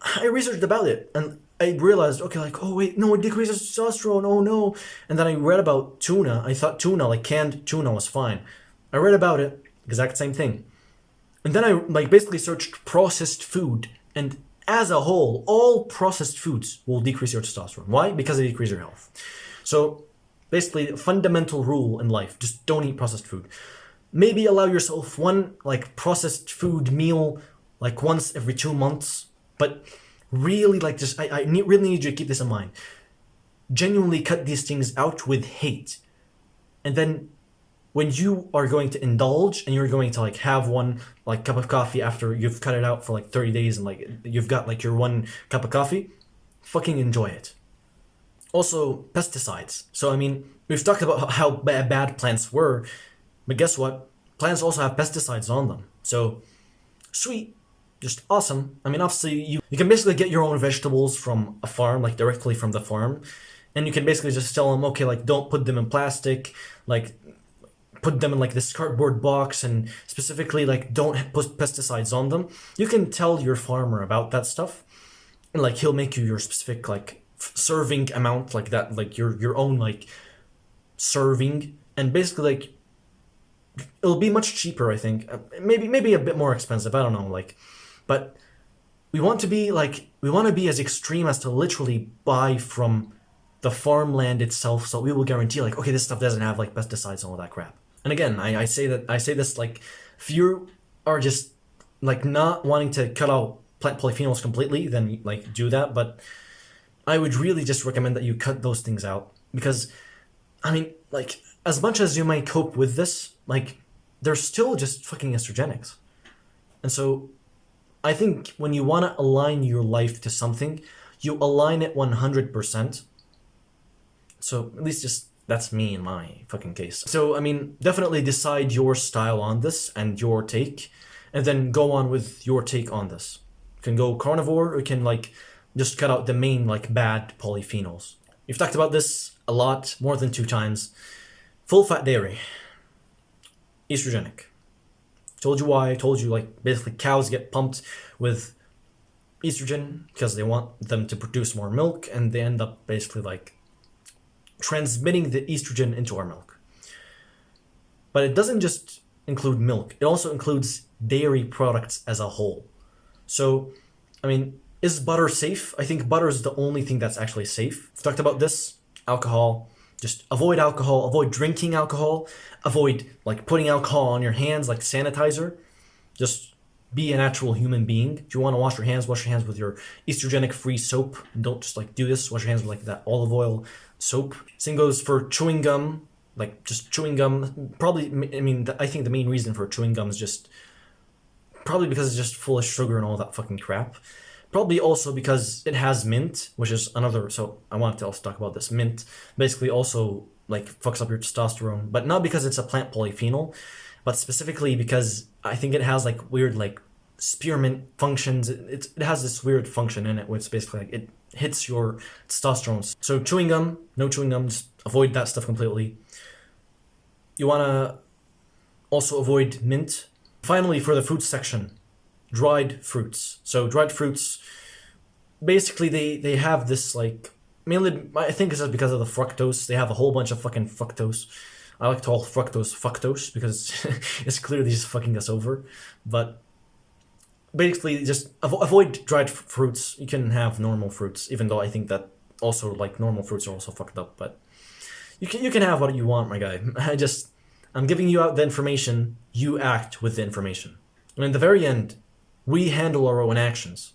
S1: I researched about it, and I realized, okay, like, oh wait, no, it decreases testosterone, oh no. And then I read about tuna. I thought tuna, like, canned tuna, was fine. I read about it, exact same thing. And then I, like, basically searched processed food, and as a whole, all processed foods will decrease your testosterone. Why? Because they decrease your health. So basically, a fundamental rule in life, just don't eat processed food. Maybe allow yourself one, like, processed food meal, like, once every 2 months, but really, like, just really need you to keep this in mind. genuinely cut these things out with hate. And then when you are going to indulge and you're going to like have one like cup of coffee after you've cut it out for like 30 days and like you've got like your one cup of coffee, fucking enjoy it. Also, pesticides. So I mean, we've talked about how bad plants were, but guess what? Plants also have pesticides on them. So sweet, just awesome. I mean, obviously you can basically get your own vegetables from a farm, like directly from the farm, and you can basically just tell them, okay, like don't put them in plastic, like put them in like this cardboard box, and specifically like don't put pesticides on them. You can tell your farmer about that stuff, and like he'll make you your specific like serving amount, like that, like your own like serving, and basically like it'll be much cheaper, I think. Maybe a bit more expensive, I don't know, like, but we want to be as extreme as to literally buy from the farmland itself, so we will guarantee like, okay, this stuff doesn't have like pesticides and all that crap. And again, I say this like, if you are just like not wanting to cut out plant polyphenols completely, then like do that, but I would really just recommend that you cut those things out, because I mean, like, as much as you might cope with this, like, they're still just fucking estrogenics. And so I think when you want to align your life to something, you align it 100%. So at least just that's me in my fucking case. So I mean, definitely decide your style on this and your take, and then go on with your take on this. You can go carnivore, or you can like just cut out the main like bad polyphenols. We've talked about this a lot, more than 2 times. Full fat dairy, estrogenic. Told you why. I told you like basically cows get pumped with estrogen because they want them to produce more milk, and they end up basically like transmitting the estrogen into our milk. But it doesn't just include milk, it also includes dairy products as a whole. So, I mean, is butter safe? I think butter is the only thing that's actually safe. We've talked about this. Alcohol. Just avoid alcohol, avoid drinking alcohol, avoid like putting alcohol on your hands like sanitizer. Just be a natural human being. If you want to wash your hands with your estrogenic free soap. Don't just like do this. Wash your hands with like that olive oil soap. Same goes for chewing gum. Like just chewing gum. Probably, I mean, I think the main reason for chewing gum is just probably because it's just full of sugar and all that fucking crap. Probably also because it has mint, which is another, so I wanted to also talk about this. Mint basically also like fucks up your testosterone, but not because it's a plant polyphenol, but specifically because I think it has like weird like spearmint functions. It has this weird function in it where it's basically like it hits your testosterone. So chewing gum, no chewing gum, just avoid that stuff completely. You want to also avoid mint. Finally, for the fruit section, dried fruits. So dried fruits, basically they have this like, mainly I think it's just because of the fructose. They have a whole bunch of fucking fructose. I like to call fructose because it's clearly just fucking us over. But basically just avoid dried fruits. You can have normal fruits, even though I think that also like normal fruits are also fucked up. But you can have what you want, my guy. I'm giving you out the information. You act with the information. And in the very end, we handle our own actions.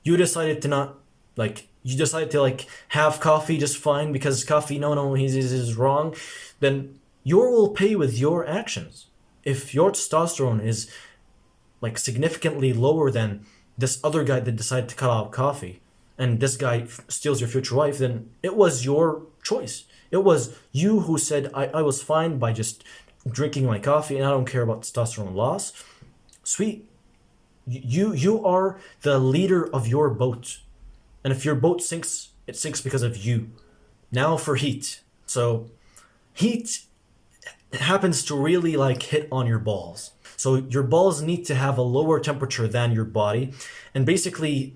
S1: You decided to not, like, you decided to, like, have coffee just fine because coffee, no, he's wrong. Then you will pay with your actions. If your testosterone is, like, significantly lower than this other guy that decided to cut out coffee, and this guy steals your future wife, then it was your choice. It was you who said, I was fine by just drinking my coffee and I don't care about testosterone loss. Sweet. You are the leader of your boat. And if your boat sinks, it sinks because of you. Now for heat. So heat happens to really like hit on your balls. So your balls need to have a lower temperature than your body. And basically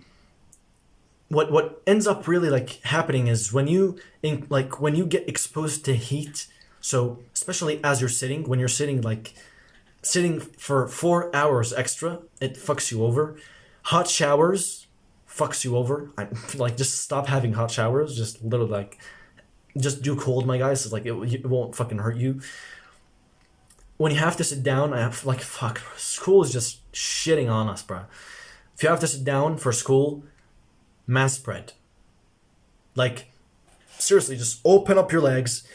S1: what ends up really like happening is when you get exposed to heat, so especially as you're sitting, when you're sitting for 4 hours extra, it fucks you over. Hot showers fucks you over. Like, just stop having hot showers. Just literally, like, just do cold, my guys. It's like, it won't fucking hurt you. When you have to sit down, I have, like, fuck, school is just shitting on us, bro. If you have to sit down for school, mass spread. Like, seriously, just open up your legs,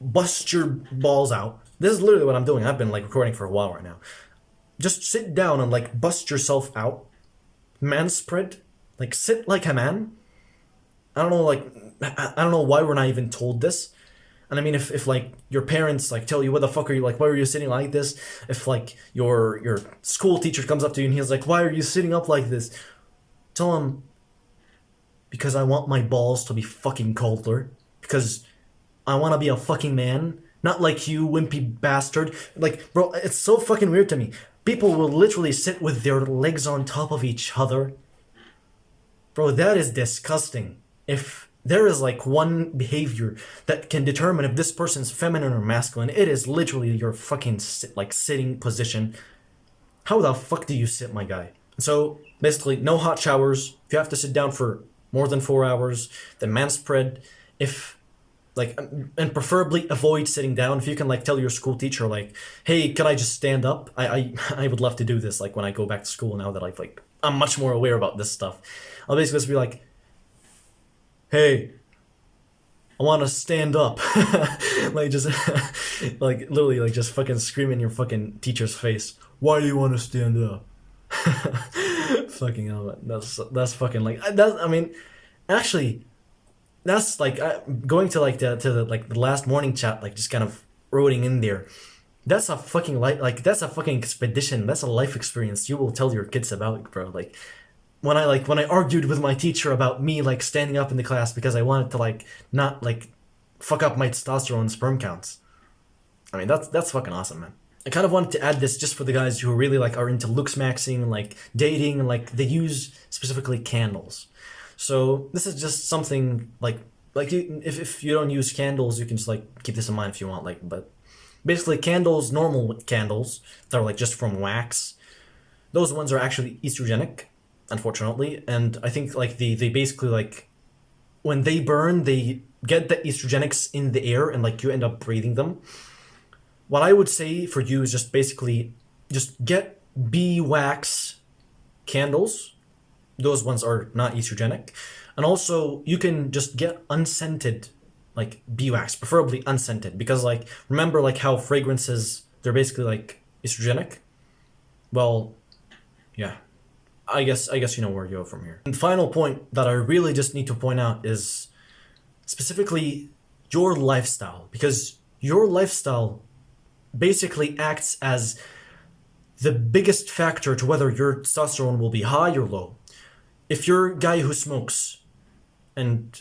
S1: bust your balls out. This is literally what I'm doing. I've been like recording for a while right now. Just sit down and like bust yourself out. Man spread. Like sit like a man. I don't know, like, I don't know why we're not even told this. And I mean, if like your parents like tell you, what the fuck are you, like, why are you sitting like this? If like your school teacher comes up to you and he's like, why are you sitting up like this? Tell him, because I want my balls to be fucking colder. Because I want to be a fucking man. Not like you, wimpy bastard. Like, bro, it's so fucking weird to me. People will literally sit with their legs on top of each other. Bro, that is disgusting. If there is like one behavior that can determine if this person's feminine or masculine, it is literally your fucking like sitting position. How the fuck do you sit, my guy? So basically, no hot showers. If you have to sit down for more than 4 hours, then man spread. If like, and preferably avoid sitting down. If you can like tell your school teacher like, hey, can I just stand up? I would love to do this like when I go back to school now that I'm much more aware about this stuff. I'll basically just be like, hey, I want to stand up. Like just like literally like just fucking scream in your fucking teacher's face. Why do you want to stand up? Fucking hell, man. That's fucking like that's, I mean, actually, that's like going to like the last morning chat, like just kind of rooting in there. That's a fucking that's a fucking expedition. That's a life experience you will tell your kids about, bro. Like when I argued with my teacher about me like standing up in the class because I wanted to like not like fuck up my testosterone and sperm counts. I mean, that's fucking awesome, man. I kind of wanted to add this just for the guys who really like are into looks maxing and like dating and like they use specifically candles. So this is just something like if you don't use candles, you can just like keep this in mind if you want, like, but basically candles, normal candles that are like just from wax, those ones are actually estrogenic, unfortunately. And I think like they basically like when they burn, they get the estrogenics in the air and like you end up breathing them. What I would say for you is just basically just get bee wax candles. Those ones are not estrogenic. And also you can just get unscented like bee wax, preferably unscented, because like remember like how fragrances, they're basically like estrogenic. Well, yeah. I guess you know where to go from here. And the final point that I really just need to point out is specifically your lifestyle, because your lifestyle basically acts as the biggest factor to whether your testosterone will be high or low. If you're a guy who smokes, and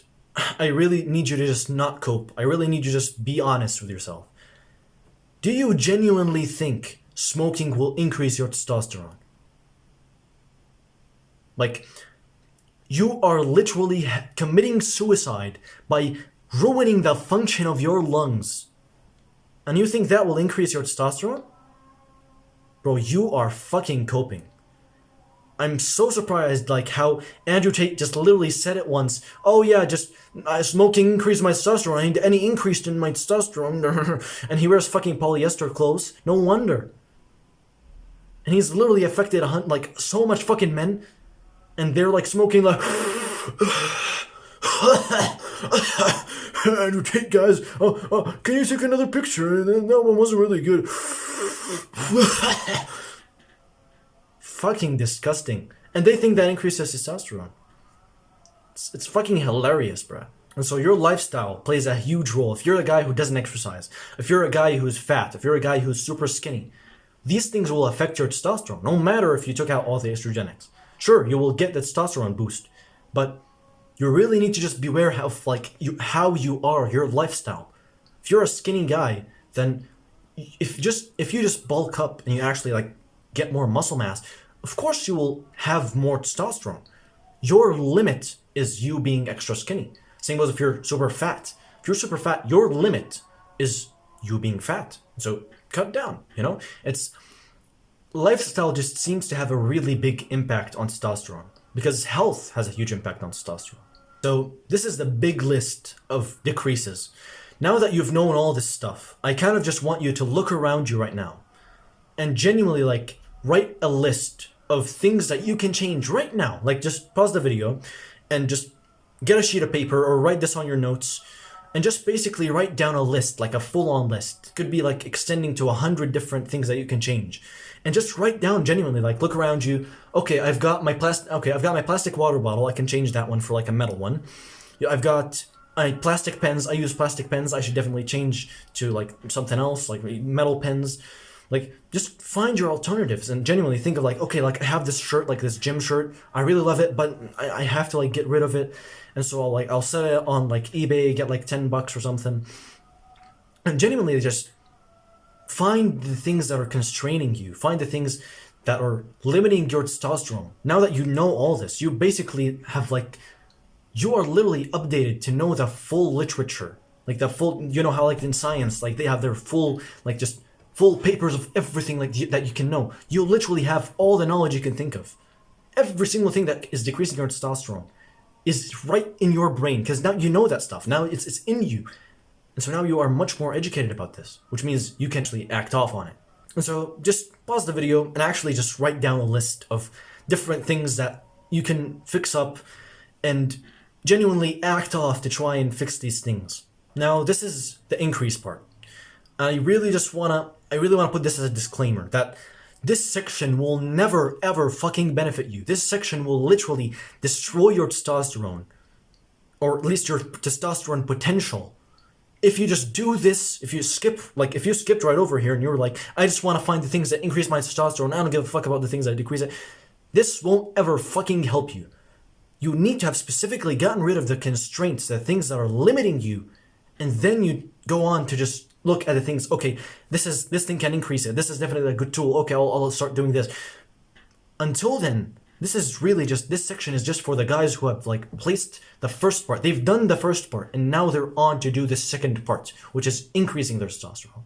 S1: I really need you to just not cope, I really need you to just be honest with yourself. Do you genuinely think smoking will increase your testosterone? Like, you are literally committing suicide by ruining the function of your lungs. And you think that will increase your testosterone? Bro, you are fucking coping. I'm so surprised like how Andrew Tate just literally said it once. Oh yeah, just smoking increased my testosterone. I need any increase in my testosterone. And he wears fucking polyester clothes. No wonder. And he's literally affected like so much fucking men. And they're like smoking like Andrew Tate, guys, can you take another picture? That one wasn't really good. Fucking disgusting. And they think that increases testosterone. It's fucking hilarious, bruh. And so your lifestyle plays a huge role. If you're a guy who doesn't exercise, if you're a guy who's fat, if you're a guy who's super skinny, these things will affect your testosterone, no matter if you took out all the estrogenics. Sure, you will get the testosterone boost, but you really need to just beware of like how you are, your lifestyle. If you're a skinny guy, then if you just bulk up and you actually like get more muscle mass, of course you will have more testosterone. Your limit is you being extra skinny. Same goes if you're super fat. If you're super fat, your limit is you being fat. So cut down, you know? It's lifestyle just seems to have a really big impact on testosterone because health has a huge impact on testosterone. So this is the big list of decreases. Now that you've known all this stuff, I kind of just want you to look around you right now and genuinely like write a list of things that you can change right now. Like just pause the video and just get a sheet of paper or write this on your notes and just basically write down a list, like a full-on list. It could be like extending to 100 different things that you can change. And just write down genuinely, like look around you. Okay, I've got my plastic water bottle. I can change that one for like a metal one. I've got plastic pens. I use plastic pens. I should definitely change to like something else, like metal pens. Like, just find your alternatives and genuinely think of like, okay, like I have this shirt, like this gym shirt. I really love it, but I have to like get rid of it. And so I'll sell it on like eBay, get like $10 or something. And genuinely just find the things that are constraining you. Find the things that are limiting your testosterone. Now that you know all this, you basically have like, you are literally updated to know the full literature. Like the full, you know how like in science, like they have their full, like just full papers of everything like that you can know. You literally have all the knowledge you can think of. Every single thing that is decreasing your testosterone is right in your brain, because now you know that stuff. Now it's in you. And so now you are much more educated about this, which means you can actually act off on it. And so just pause the video and actually just write down a list of different things that you can fix up and genuinely act off to try and fix these things. Now, this is the increase part. I really want to put this as a disclaimer that this section will never ever fucking benefit you. This section will literally destroy your testosterone, or at least your testosterone potential. If you just do this, if you skipped right over here and you were like, I just want to find the things that increase my testosterone, I don't give a fuck about the things that decrease it, this won't ever fucking help you. You need to have specifically gotten rid of the constraints, the things that are limiting you, and then you go on to just look at the things, okay, this thing can increase it, this is definitely a good tool, okay, I'll start doing this. Until then, this section is just for the guys who have like placed the first part. They've done the first part and now they're on to do the second part, which is increasing their testosterone.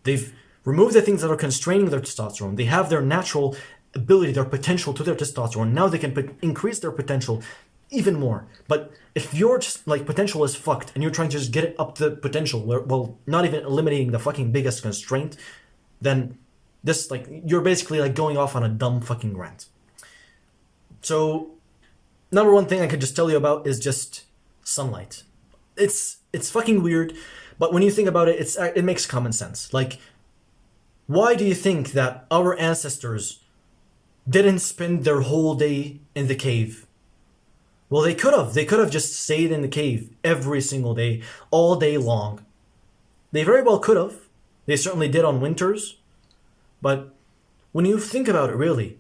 S1: They've removed the things that are constraining their testosterone. They have their natural ability, their potential to their testosterone. Now they can increase their potential even more. But if your just like potential is fucked and you're trying to just get it up the potential, well, not even eliminating the fucking biggest constraint, then this like you're basically like going off on a dumb fucking rant. So, number one thing I could just tell you about is just sunlight. It's fucking weird, but when you think about it, it makes common sense. Like, why do you think that our ancestors didn't spend their whole day in the cave? Well, they could have. They could have just stayed in the cave every single day, all day long. They very well could have. They certainly did on winters. But when you think about it, really,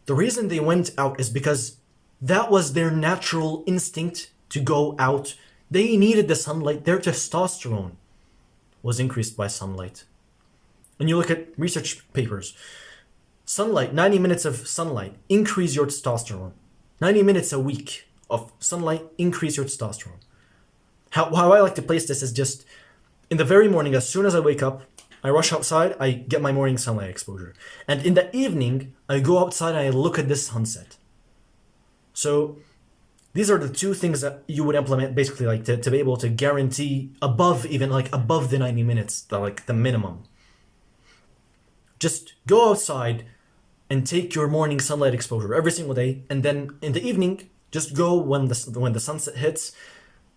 S1: the reason they went out is because that was their natural instinct to go out. They needed the sunlight. Their testosterone was increased by sunlight. And you look at research papers. Sunlight, 90 minutes of sunlight, increase your testosterone. 90 minutes a week of sunlight, increase your testosterone. How I like to place this is just in the very morning, as soon as I wake up, I rush outside, I get my morning sunlight exposure. And in the evening, I go outside and I look at this sunset. So these are the two things that you would implement basically like to be able to guarantee above the 90 minutes, the minimum. Just go outside and take your morning sunlight exposure every single day. And then in the evening, just go when the sunset hits,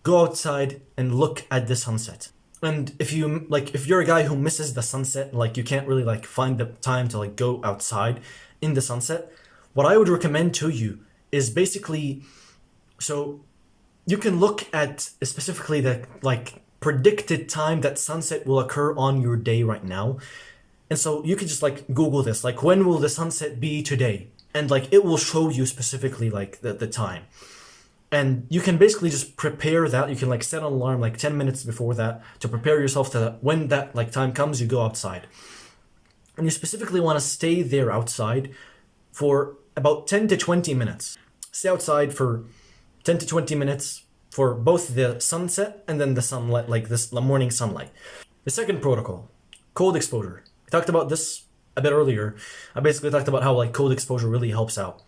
S1: go outside and look at the sunset. And if you're a guy who misses the sunset, like you can't really like find the time to like go outside in the sunset, what I would recommend to you is basically, so you can look at specifically the like predicted time that sunset will occur on your day right now. And so you can just like Google this, like when will the sunset be today? And like it will show you specifically like the time. And you can basically just prepare that. You can like set an alarm like 10 minutes before that to prepare yourself to when that like time comes, you go outside. And you specifically want to stay there outside for about 10 to 20 minutes. Stay outside for 10 to 20 minutes for both the sunset and then the sunlight, like this morning sunlight. The second protocol, cold exposure. I talked about this a bit earlier. I basically talked about how like cold exposure really helps out.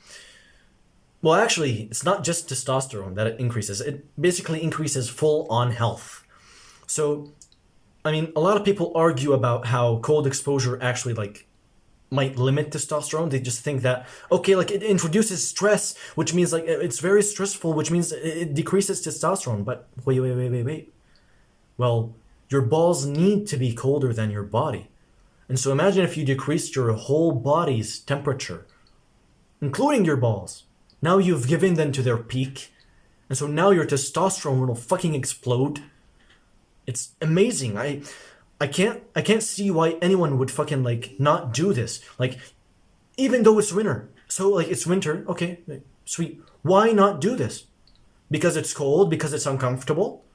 S1: Well, actually, it's not just testosterone that it increases. It basically increases full-on health. So, I mean, a lot of people argue about how cold exposure actually like might limit testosterone. They just think that, okay, like it introduces stress, which means like it's very stressful, which means it decreases testosterone. But wait. Well, your balls need to be colder than your body. And so imagine if you decreased your whole body's temperature, including your balls. Now you've given them to their peak, and so now your testosterone will fucking explode. It's amazing. I can't see why anyone would fucking like not do this. Like, even though it's winter. So like it's winter, okay, sweet. Why not do this? Because it's cold, because it's uncomfortable?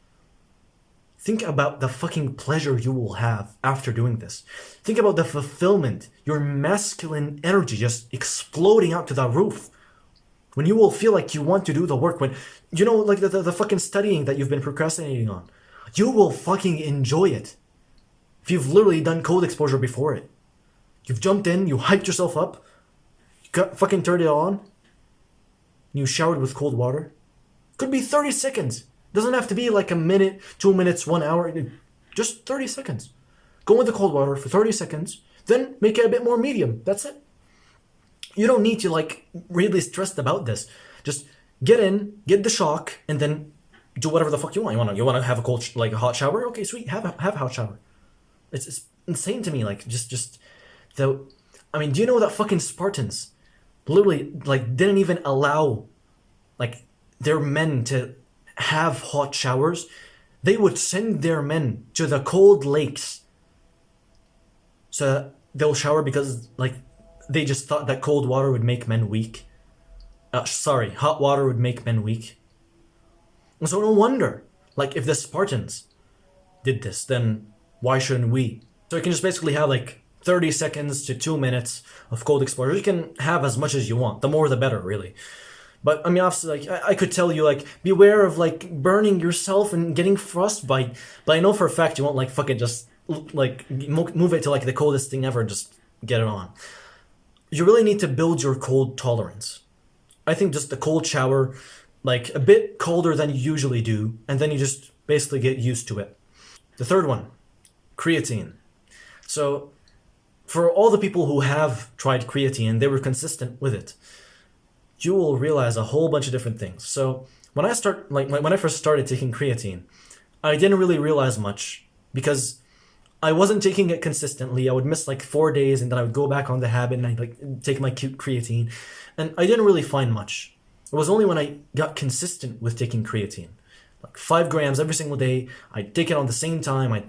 S1: Think about the fucking pleasure you will have after doing this. Think about the fulfillment, your masculine energy just exploding out to the roof. When you will feel like you want to do the work, when, you know, like the fucking studying that you've been procrastinating on, you will fucking enjoy it. If you've literally done cold exposure before it. You've jumped in, you hyped yourself up, you got fucking turned it on, and you showered with cold water. Could be 30 seconds. Doesn't have to be like a minute, 2 minutes, 1 hour. Just 30 seconds. Go in the cold water for 30 seconds, then make it a bit more medium. That's it. You don't need to like really stressed about this. Just get in, get the shock, and then do whatever the fuck you want. You want to have a cold like a hot shower? Okay, sweet. Have a hot shower. It's insane to me. Like just the. I mean, do you know that fucking Spartans literally like didn't even allow like their men to have hot showers? They would send their men to the cold lakes so they'll shower because like they just thought that cold water would make men weak. Hot water would make men weak. And so no wonder, like if the Spartans did this, then why shouldn't we? So you can just basically have like 30 seconds to 2 minutes of cold exposure. You can have as much as you want. The more the better, really. But I mean, obviously, like I could tell you, like beware of like burning yourself and getting frostbite. But I know for a fact you won't like fucking just like move it to like the coldest thing ever and just get it on. You really need to build your cold tolerance. I think just the cold shower, like a bit colder than you usually do, and then you just basically get used to it. The third one, creatine. So for all the people who have tried creatine, they were consistent with it. You will realize a whole bunch of different things. So when I first started taking creatine, I didn't really realize much because I wasn't taking it consistently. I would miss like 4 days and then I would go back on the habit and I'd like take my creatine, and I didn't really find much. It was only when I got consistent with taking creatine, like 5 grams every single day. I'd take it on the same time. I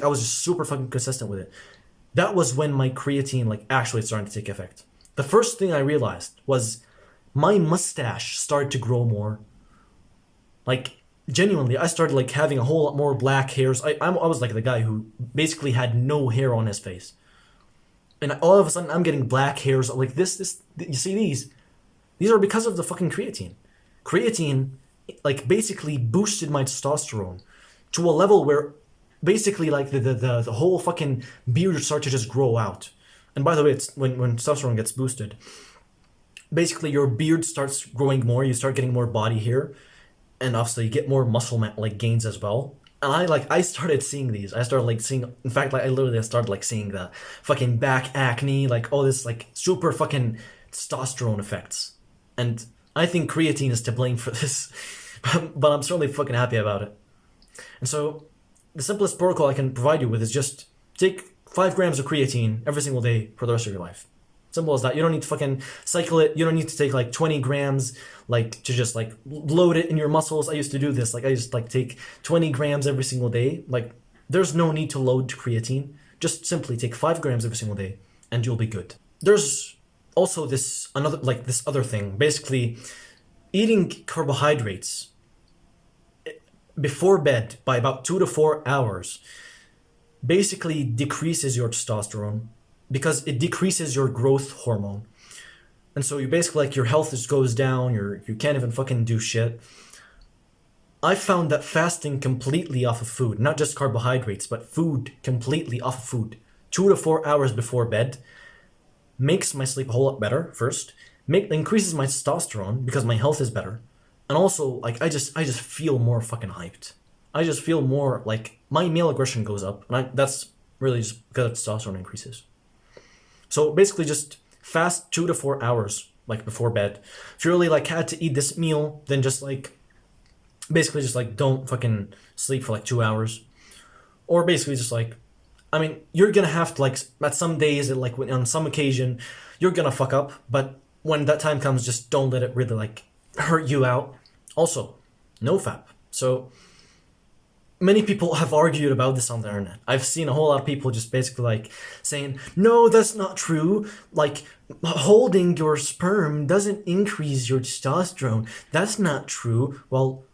S1: was just super fucking consistent with it. That was when my creatine like actually started to take effect. The first thing I realized was my mustache started to grow more. Like genuinely, I started like having a whole lot more black hairs. I was like the guy who basically had no hair on his face, and all of a sudden I'm getting black hairs like this. You see these? These are because of the fucking creatine. Creatine like basically boosted my testosterone to a level where basically like the whole fucking beard started to just grow out. And by the way, it's when testosterone gets boosted, basically your beard starts growing more. You start getting more body hair, and obviously you get more muscle like gains as well. And I started seeing these. I started like seeing. In fact, like I literally started like seeing the fucking back acne, like all this like super fucking testosterone effects. And I think creatine is to blame for this, but I'm certainly fucking happy about it. And so the simplest protocol I can provide you with is just take 5 grams of creatine every single day for the rest of your life. Simple as that. You don't need to fucking cycle it. You don't need to take like 20 grams like to just like load it in your muscles. I used to do this. Like I used to like take 20 grams every single day. Like there's no need to load creatine. Just simply take 5 grams every single day and you'll be good. There's also this other thing. Basically, eating carbohydrates before bed by about 2 to 4 hours basically decreases your testosterone because it decreases your growth hormone. And so you basically like your health just goes down, you can't even fucking do shit. I found that fasting completely off of food, not just carbohydrates, but food completely off of food, 2 to 4 hours before bed, makes my sleep a whole lot better first, increases my testosterone because my health is better. And also like I just feel more fucking hyped. I just feel more like my male aggression goes up, and that's really just because testosterone increases. So basically just fast 2 to 4 hours like before bed. If you really like had to eat this meal, then just like basically just like don't fucking sleep for like 2 hours. or basically just like, I mean, you're gonna have to like at some days, like on some occasion, you're gonna fuck up. But when that time comes, just don't let it really like hurt you out. Also, no fap. So many people have argued about this on the internet. I've seen a whole lot of people just basically like saying, no, that's not true. Like, holding your sperm doesn't increase your testosterone. That's not true. Well,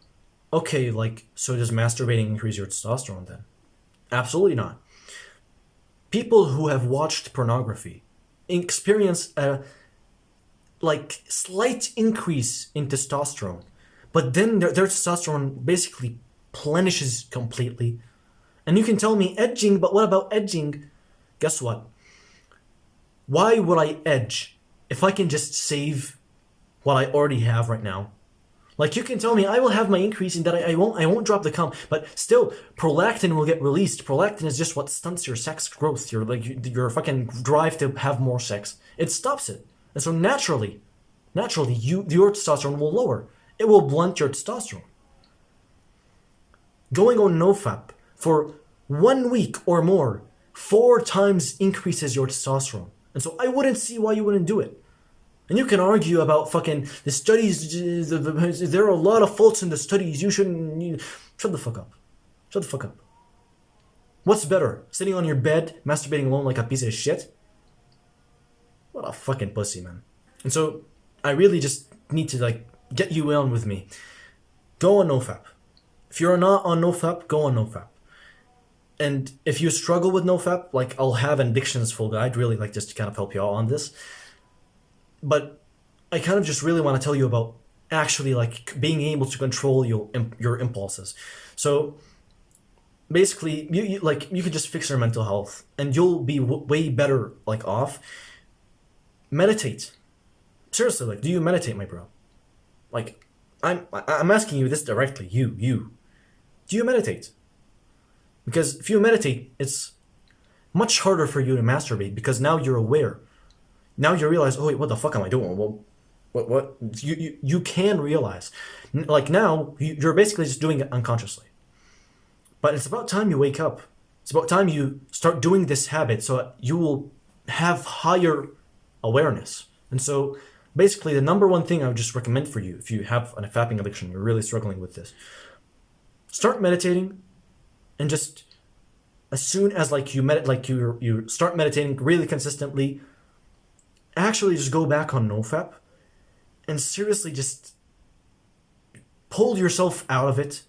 S1: okay, like, so does masturbating increase your testosterone then? Absolutely not. People who have watched pornography experience a like slight increase in testosterone, but then their testosterone basically plenishes completely. And you can tell me edging, but what about edging? Guess what? Why would I edge if I can just save what I already have right now? Like, you can tell me I will have my increase in that I won't drop the cum, but still prolactin will get released. Prolactin is just what stunts your sex growth, your fucking drive to have more sex. It stops it. And so naturally, your testosterone will lower. It will blunt your testosterone. Going on nofap for 1 week or more 4 times increases your testosterone. And so I wouldn't see why you wouldn't do it. And you can argue about fucking the studies, there are a lot of faults in the studies, shut the fuck up. Shut the fuck up. What's better, sitting on your bed, masturbating alone like a piece of shit? What a fucking pussy, man. And so, I really just need to like, get you in with me. Go on nofap. If you're not on nofap, go on nofap. And if you struggle with nofap, like, I'll have an addictions full guide, really like just to kind of help you out on this. But I kind of just really want to tell you about actually like being able to control your impulses. So basically, you could just fix your mental health, and you'll be way better like off. Meditate. Seriously, like, do you meditate, my bro? Like, I'm asking you this directly. You. Do you meditate? Because if you meditate, it's much harder for you to masturbate because now you're aware. Now you realize, oh wait, what the fuck am I doing? Well, what? You can realize, like now you're basically just doing it unconsciously. But it's about time you wake up. It's about time you start doing this habit so you will have higher awareness. And so basically the number one thing I would just recommend for you if you have a fapping addiction, you're really struggling with this, start meditating, and just as soon as like you start meditating really consistently, actually just go back on nofap and seriously just pull yourself out of it.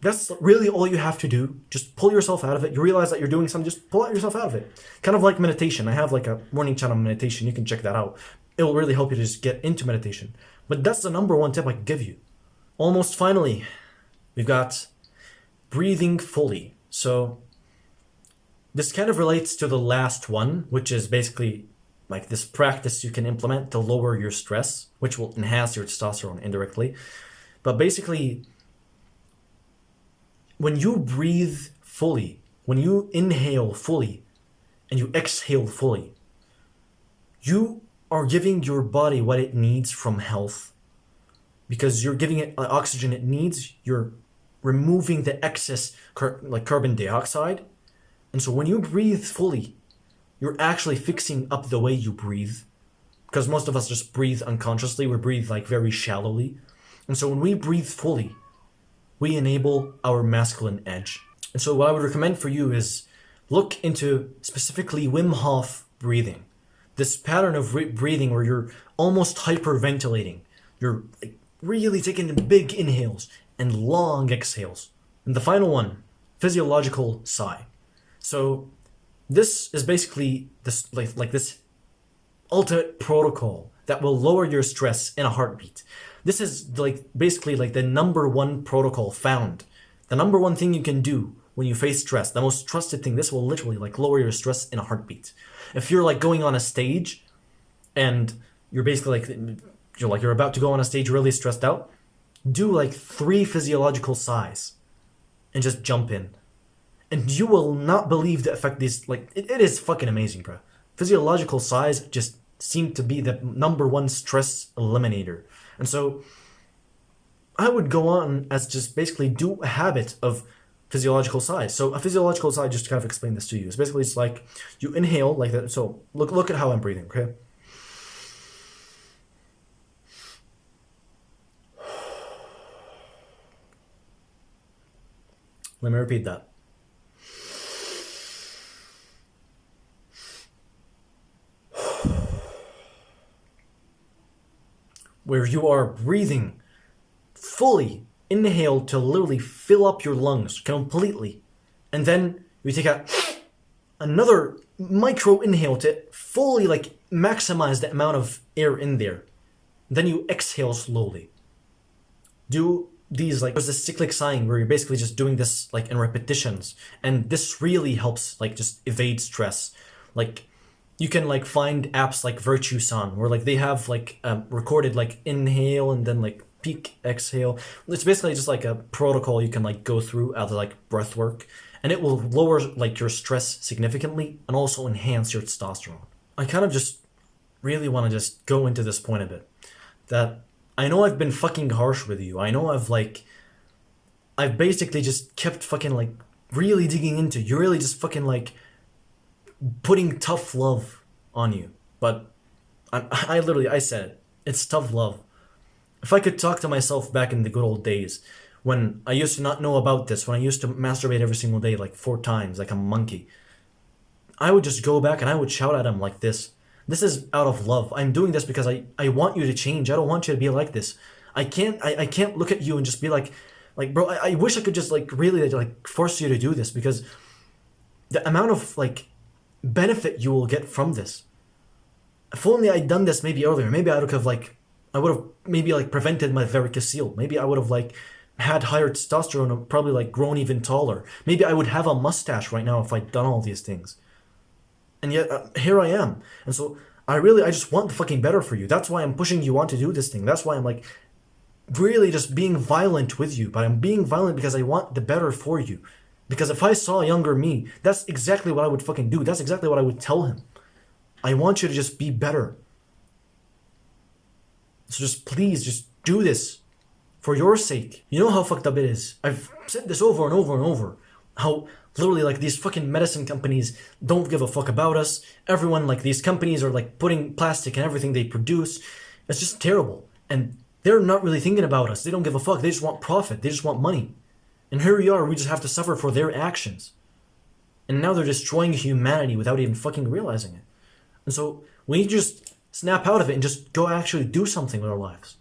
S1: That's really all you have to do. Just pull yourself out of it. You realize that you're doing something, just pull yourself out of it. Kind of like meditation. I have like a morning channel meditation. You can check that out. It will really help you to just get into meditation. But that's the number one tip I can give you. Almost finally, we've got breathing fully. So this kind of relates to the last one, which is basically like this practice you can implement to lower your stress, which will enhance your testosterone indirectly. But basically, when you breathe fully, when you inhale fully, and you exhale fully, you are giving your body what it needs from health. Because you're giving it oxygen it needs, you're removing the excess carbon dioxide. And so when you breathe fully, you're actually fixing up the way you breathe. Because most of us just breathe unconsciously. We breathe like very shallowly. And so when we breathe fully, we enable our masculine edge. And so what I would recommend for you is look into specifically Wim Hof breathing. This pattern of breathing where you're almost hyperventilating. You're like really taking big inhales and long exhales. And the final one, physiological sigh. So this is basically this like this ultimate protocol that will lower your stress in a heartbeat. This is like basically like the number one protocol found. The number one thing you can do when you face stress, the most trusted thing. This will literally like lower your stress in a heartbeat. If you're like going on a stage and you're basically like you're about to go on a stage really stressed out, do like 3 physiological sighs and just jump in. And you will not believe the effect these, like, it is fucking amazing, bro. Physiological sighs just seem to be the number one stress eliminator. And so I would go on as just basically do a habit of physiological sigh. So a physiological sigh, just to kind of explain this to you, is basically it's like you inhale like that. So look at how I'm breathing, okay? Let me repeat that. Where you are breathing fully, inhale to literally fill up your lungs completely, and then you take another micro inhale to fully like maximize the amount of air in there. Then you exhale slowly. Do these like there's this cyclic sighing where you're basically just doing this like in repetitions, and this really helps like just evade stress. Like you can like find apps like Virtueson where like they have like recorded like inhale and then like peak exhale. It's basically just like a protocol you can like go through out of like breath work, and it will lower like your stress significantly and also enhance your testosterone. I kind of just really want to just go into this point a bit, that I know I've been fucking harsh with you. I know I've basically just kept fucking like really digging into you, really just fucking like putting tough love on you. But I literally, I said it. It's tough love. If I could talk to myself back in the good old days, when I used to not know about this, when I used to masturbate every single day like 4 times, like a monkey, I would just go back and I would shout at him like this. This is out of love. I'm doing this because I want you to change. I don't want you to be like this. I can't look at you and just be like bro, I wish I could just like really like force you to do this, because the amount of like benefit you will get from this. If only I'd done this maybe earlier, maybe I would have like I would have maybe like prevented my varicocele. Maybe I would have like had higher testosterone and probably like grown even taller. Maybe I would have a mustache right now if I'd done all these things. And yet here I am. And so I just want the fucking better for you. That's why I'm pushing you on to do this thing. That's why I'm like really just being violent with you. But I'm being violent because I want the better for you. Because if I saw younger me, that's exactly what I would fucking do. That's exactly what I would tell him. I want you to just be better. So just please, just do this for your sake. You know how fucked up it is. I've said this over and over and over. How literally like these fucking medicine companies don't give a fuck about us. Everyone, like these companies are like putting plastic in everything they produce. It's just terrible. And they're not really thinking about us. They don't give a fuck. They just want profit. They just want money. And here we are, we just have to suffer for their actions. And now they're destroying humanity without even fucking realizing it. And so we need to just snap out of it and just go actually do something with our lives.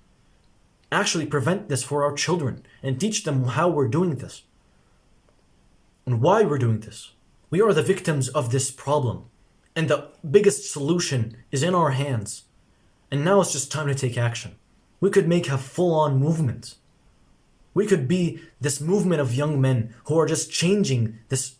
S1: Actually prevent this for our children and teach them how we're doing this and why we're doing this. We are the victims of this problem, and the biggest solution is in our hands. And now it's just time to take action. We could make a full-on movement. We could be this movement of young men who are just changing this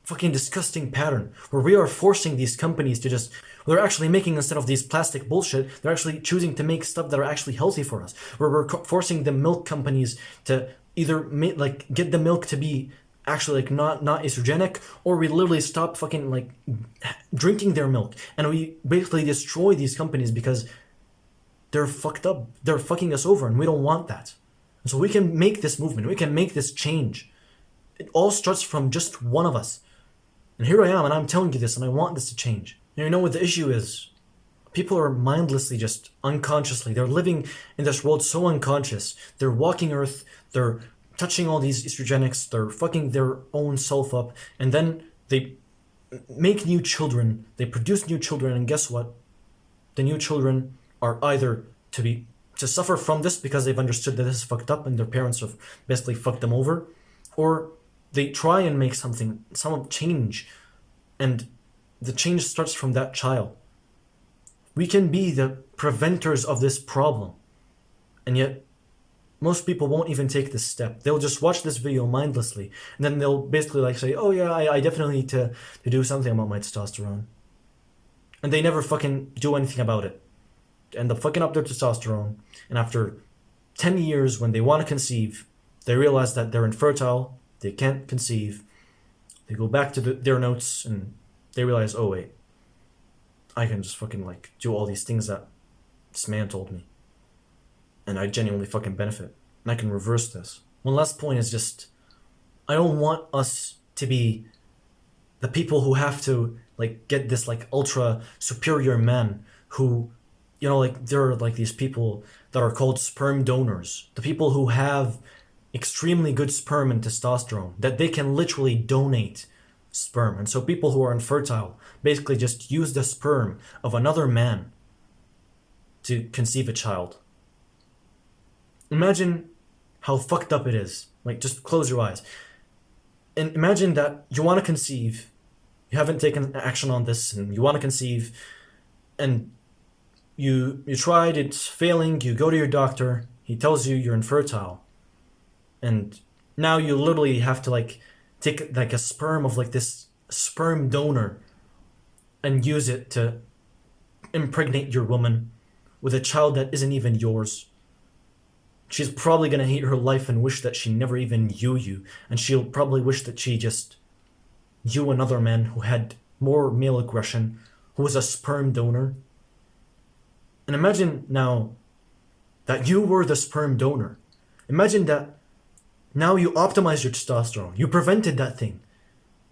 S1: fucking disgusting pattern where we are forcing these companies to just, they're actually making, instead of these plastic bullshit, they're actually choosing to make stuff that are actually healthy for us. Where we're forcing the milk companies to either like get the milk to be actually like not estrogenic, or we literally stop fucking like drinking their milk, and we basically destroy these companies because they're fucked up. They're fucking us over, and we don't want that. And so we can make this movement. We can make this change. It all starts from just one of us. And here I am, and I'm telling you this, and I want this to change. You know what the issue is? People are mindlessly, just unconsciously, they're living in this world so unconscious. They're walking Earth, they're touching all these estrogenics, they're fucking their own self up, and then they make new children, they produce new children, and guess what? The new children are either to suffer from this because they've understood that this is fucked up and their parents have basically fucked them over, or they try and make some change, and the change starts from that child. We can be the preventers of this problem, and yet most people won't even take this step. They'll just watch this video mindlessly, and then they'll basically like say, oh yeah, I definitely need to do something about my testosterone. And they never fucking do anything about it. They end up fucking up their testosterone, and after 10 years, when they want to conceive, they realize that they're infertile, they can't conceive. They go back to their notes, and they realize, oh wait, I can just fucking like do all these things that this man told me, and I genuinely fucking benefit, and I can reverse this. One last point is just, I don't want us to be the people who have to like get this like ultra superior man who, like there are like these people that are called sperm donors, the people who have extremely good sperm and testosterone that they can literally donate sperm. And so people who are infertile basically just use the sperm of another man to conceive a child. Imagine how fucked up it is. Like, just close your eyes and imagine that you want to conceive. You haven't taken action on this and you want to conceive, and you tried, it's failing, you go to your doctor, he tells you you're infertile. And now you literally have to like take like a sperm of like this sperm donor and use it to impregnate your woman with a child that isn't even yours. She's probably gonna hate her life and wish that she never even knew you, and she'll probably wish that she just knew another man who had more male aggression, who was a sperm donor. And imagine now that you were the sperm donor. Imagine that now you optimized your testosterone. You prevented that thing.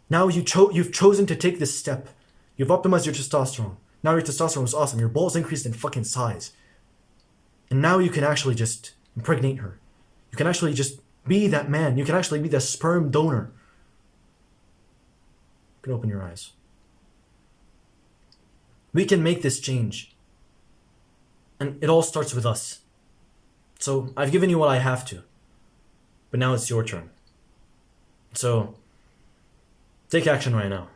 S1: Now you've chosen to take this step. You've optimized your testosterone. Now your testosterone is awesome. Your balls increased in fucking size. And now you can actually just impregnate her. You can actually just be that man. You can actually be the sperm donor. You can open your eyes. We can make this change. And it all starts with us. So I've given you what I have to. But now it's your turn. So take action right now.